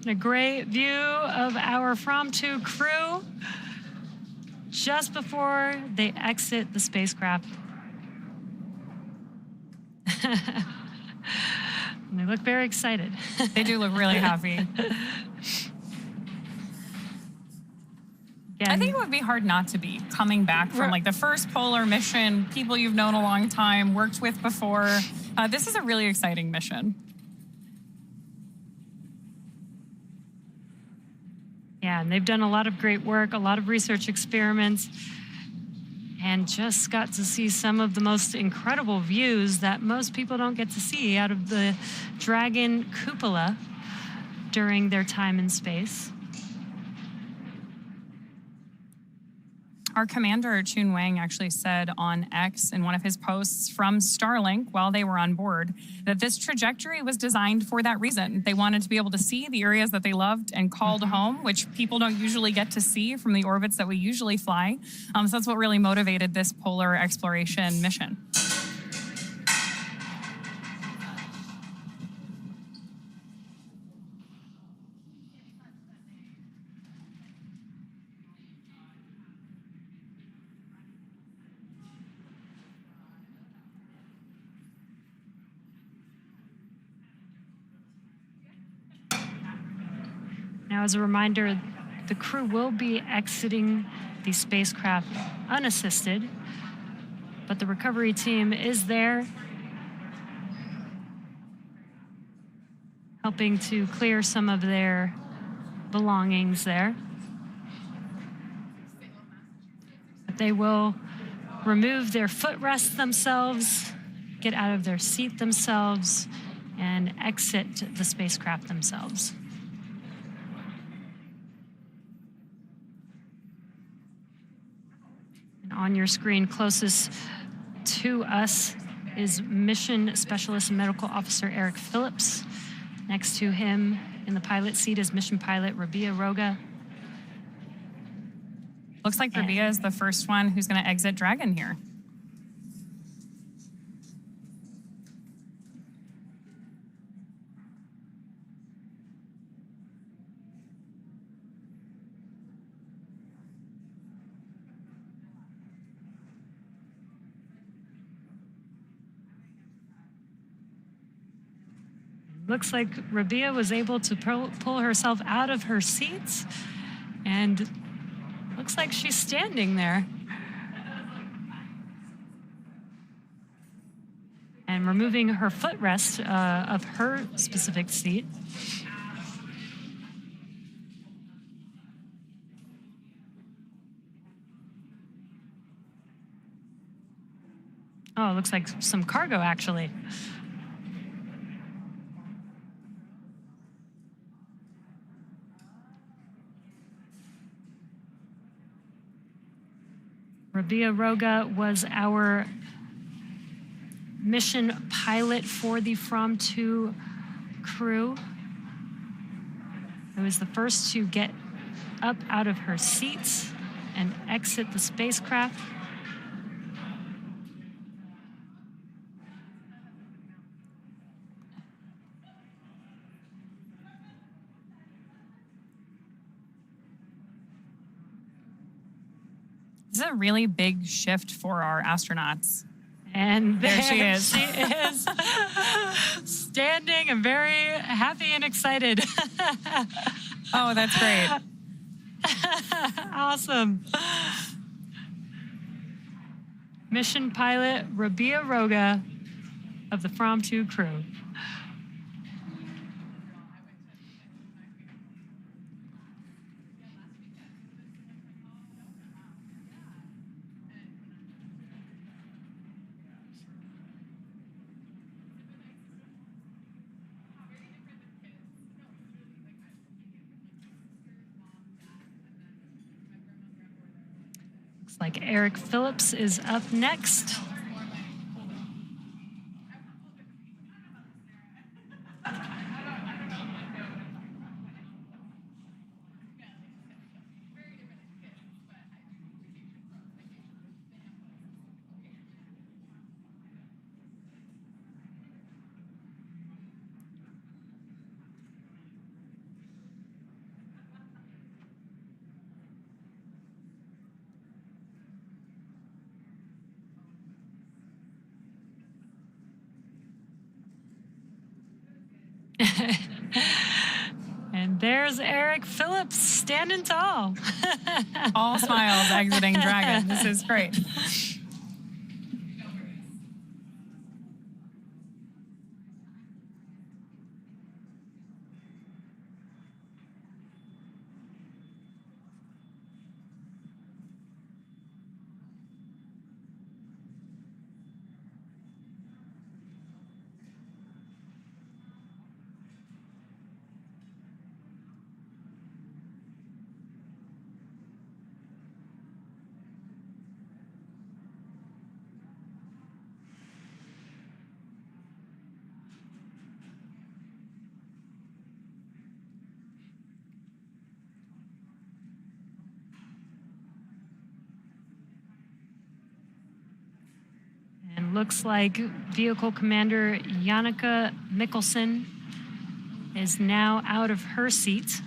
A great view of our FRAM2 crew just before they exit the spacecraft. They look very excited. They do look really happy. I think it would be hard not to be coming back from like the first polar mission, people you've known a long time, worked with before. This is a really exciting mission. Yeah, and they've done a lot of great work, a lot of research experiments, and just got to see some of the most incredible views that most people don't get to see out of the Dragon cupola during their time in space. Our commander, Chun Wang, actually said on X in one of his posts from Starlink while they were on board that this trajectory was designed for that reason. They wanted to be able to see the areas that they loved and called home, which people don't usually get to see from the orbits that we usually fly. So that's what really motivated this polar exploration mission. Now, as a reminder, the crew will be exiting the spacecraft unassisted, but the recovery team is there, helping to clear some of their belongings there. But they will remove their footrests themselves, get out of their seat themselves, and exit the spacecraft themselves. On your screen closest to us is Mission Specialist Medical Officer Eric Phillips. Next to him in the pilot seat is Mission Pilot Rabia Roga. Looks like Rabia is the first one who's going to exit Dragon here. Looks like Rabia was able to pull herself out of her seat, and looks like she's standing there. And removing her footrest of her specific seat. Oh, it looks like some cargo, actually. Rabia Roga was our mission pilot for the FRAM2 crew. It was the first to get up out of her seat and exit the spacecraft. This is a really big shift for our astronauts. And there she is. She is standing and very happy and excited. Oh, that's great. Awesome. Mission pilot Rabia Roga of the FRAM2 crew. Looks like Eric Phillips is up next. And there's Eric Phillips standing tall. All smiles exiting Dragon. This is great. And looks like Vehicle Commander Janneke Mikkelsen is now out of her seat.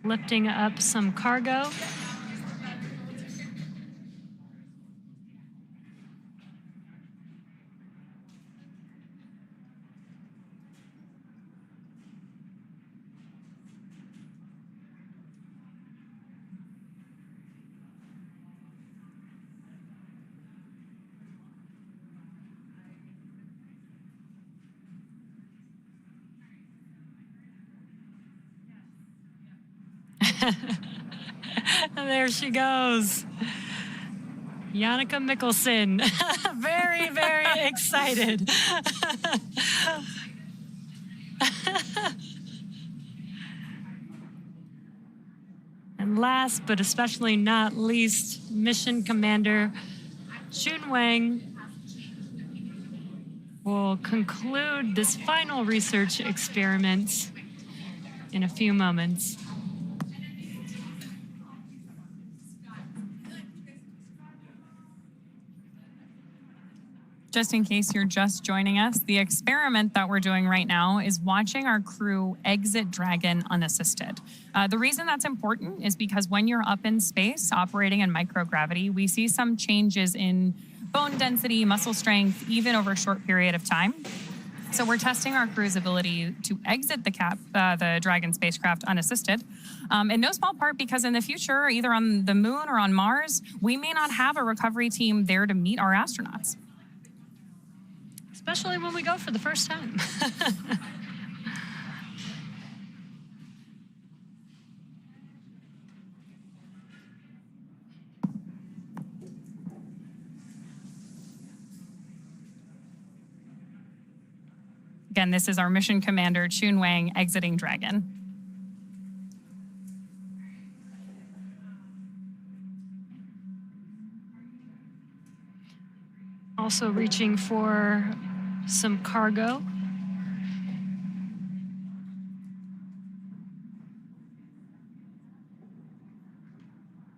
Lifting up some cargo. And there she goes. Janneke Mikkelsen. Very, very excited. And last, but especially not least, Mission Commander Chun Wang will conclude this final research experiment in a few moments. Just in case you're just joining us, the experiment that we're doing right now is watching our crew exit Dragon unassisted. The reason that's important is because when you're up in space operating in microgravity, we see some changes in bone density, muscle strength, even over a short period of time. So we're testing our crew's ability to exit the Dragon spacecraft unassisted, in no small part because in the future, either on the moon or on Mars, we may not have a recovery team there to meet our astronauts. Especially when we go for the first time. Again, this is our mission commander, Chun Wang, exiting Dragon. Also reaching for some cargo.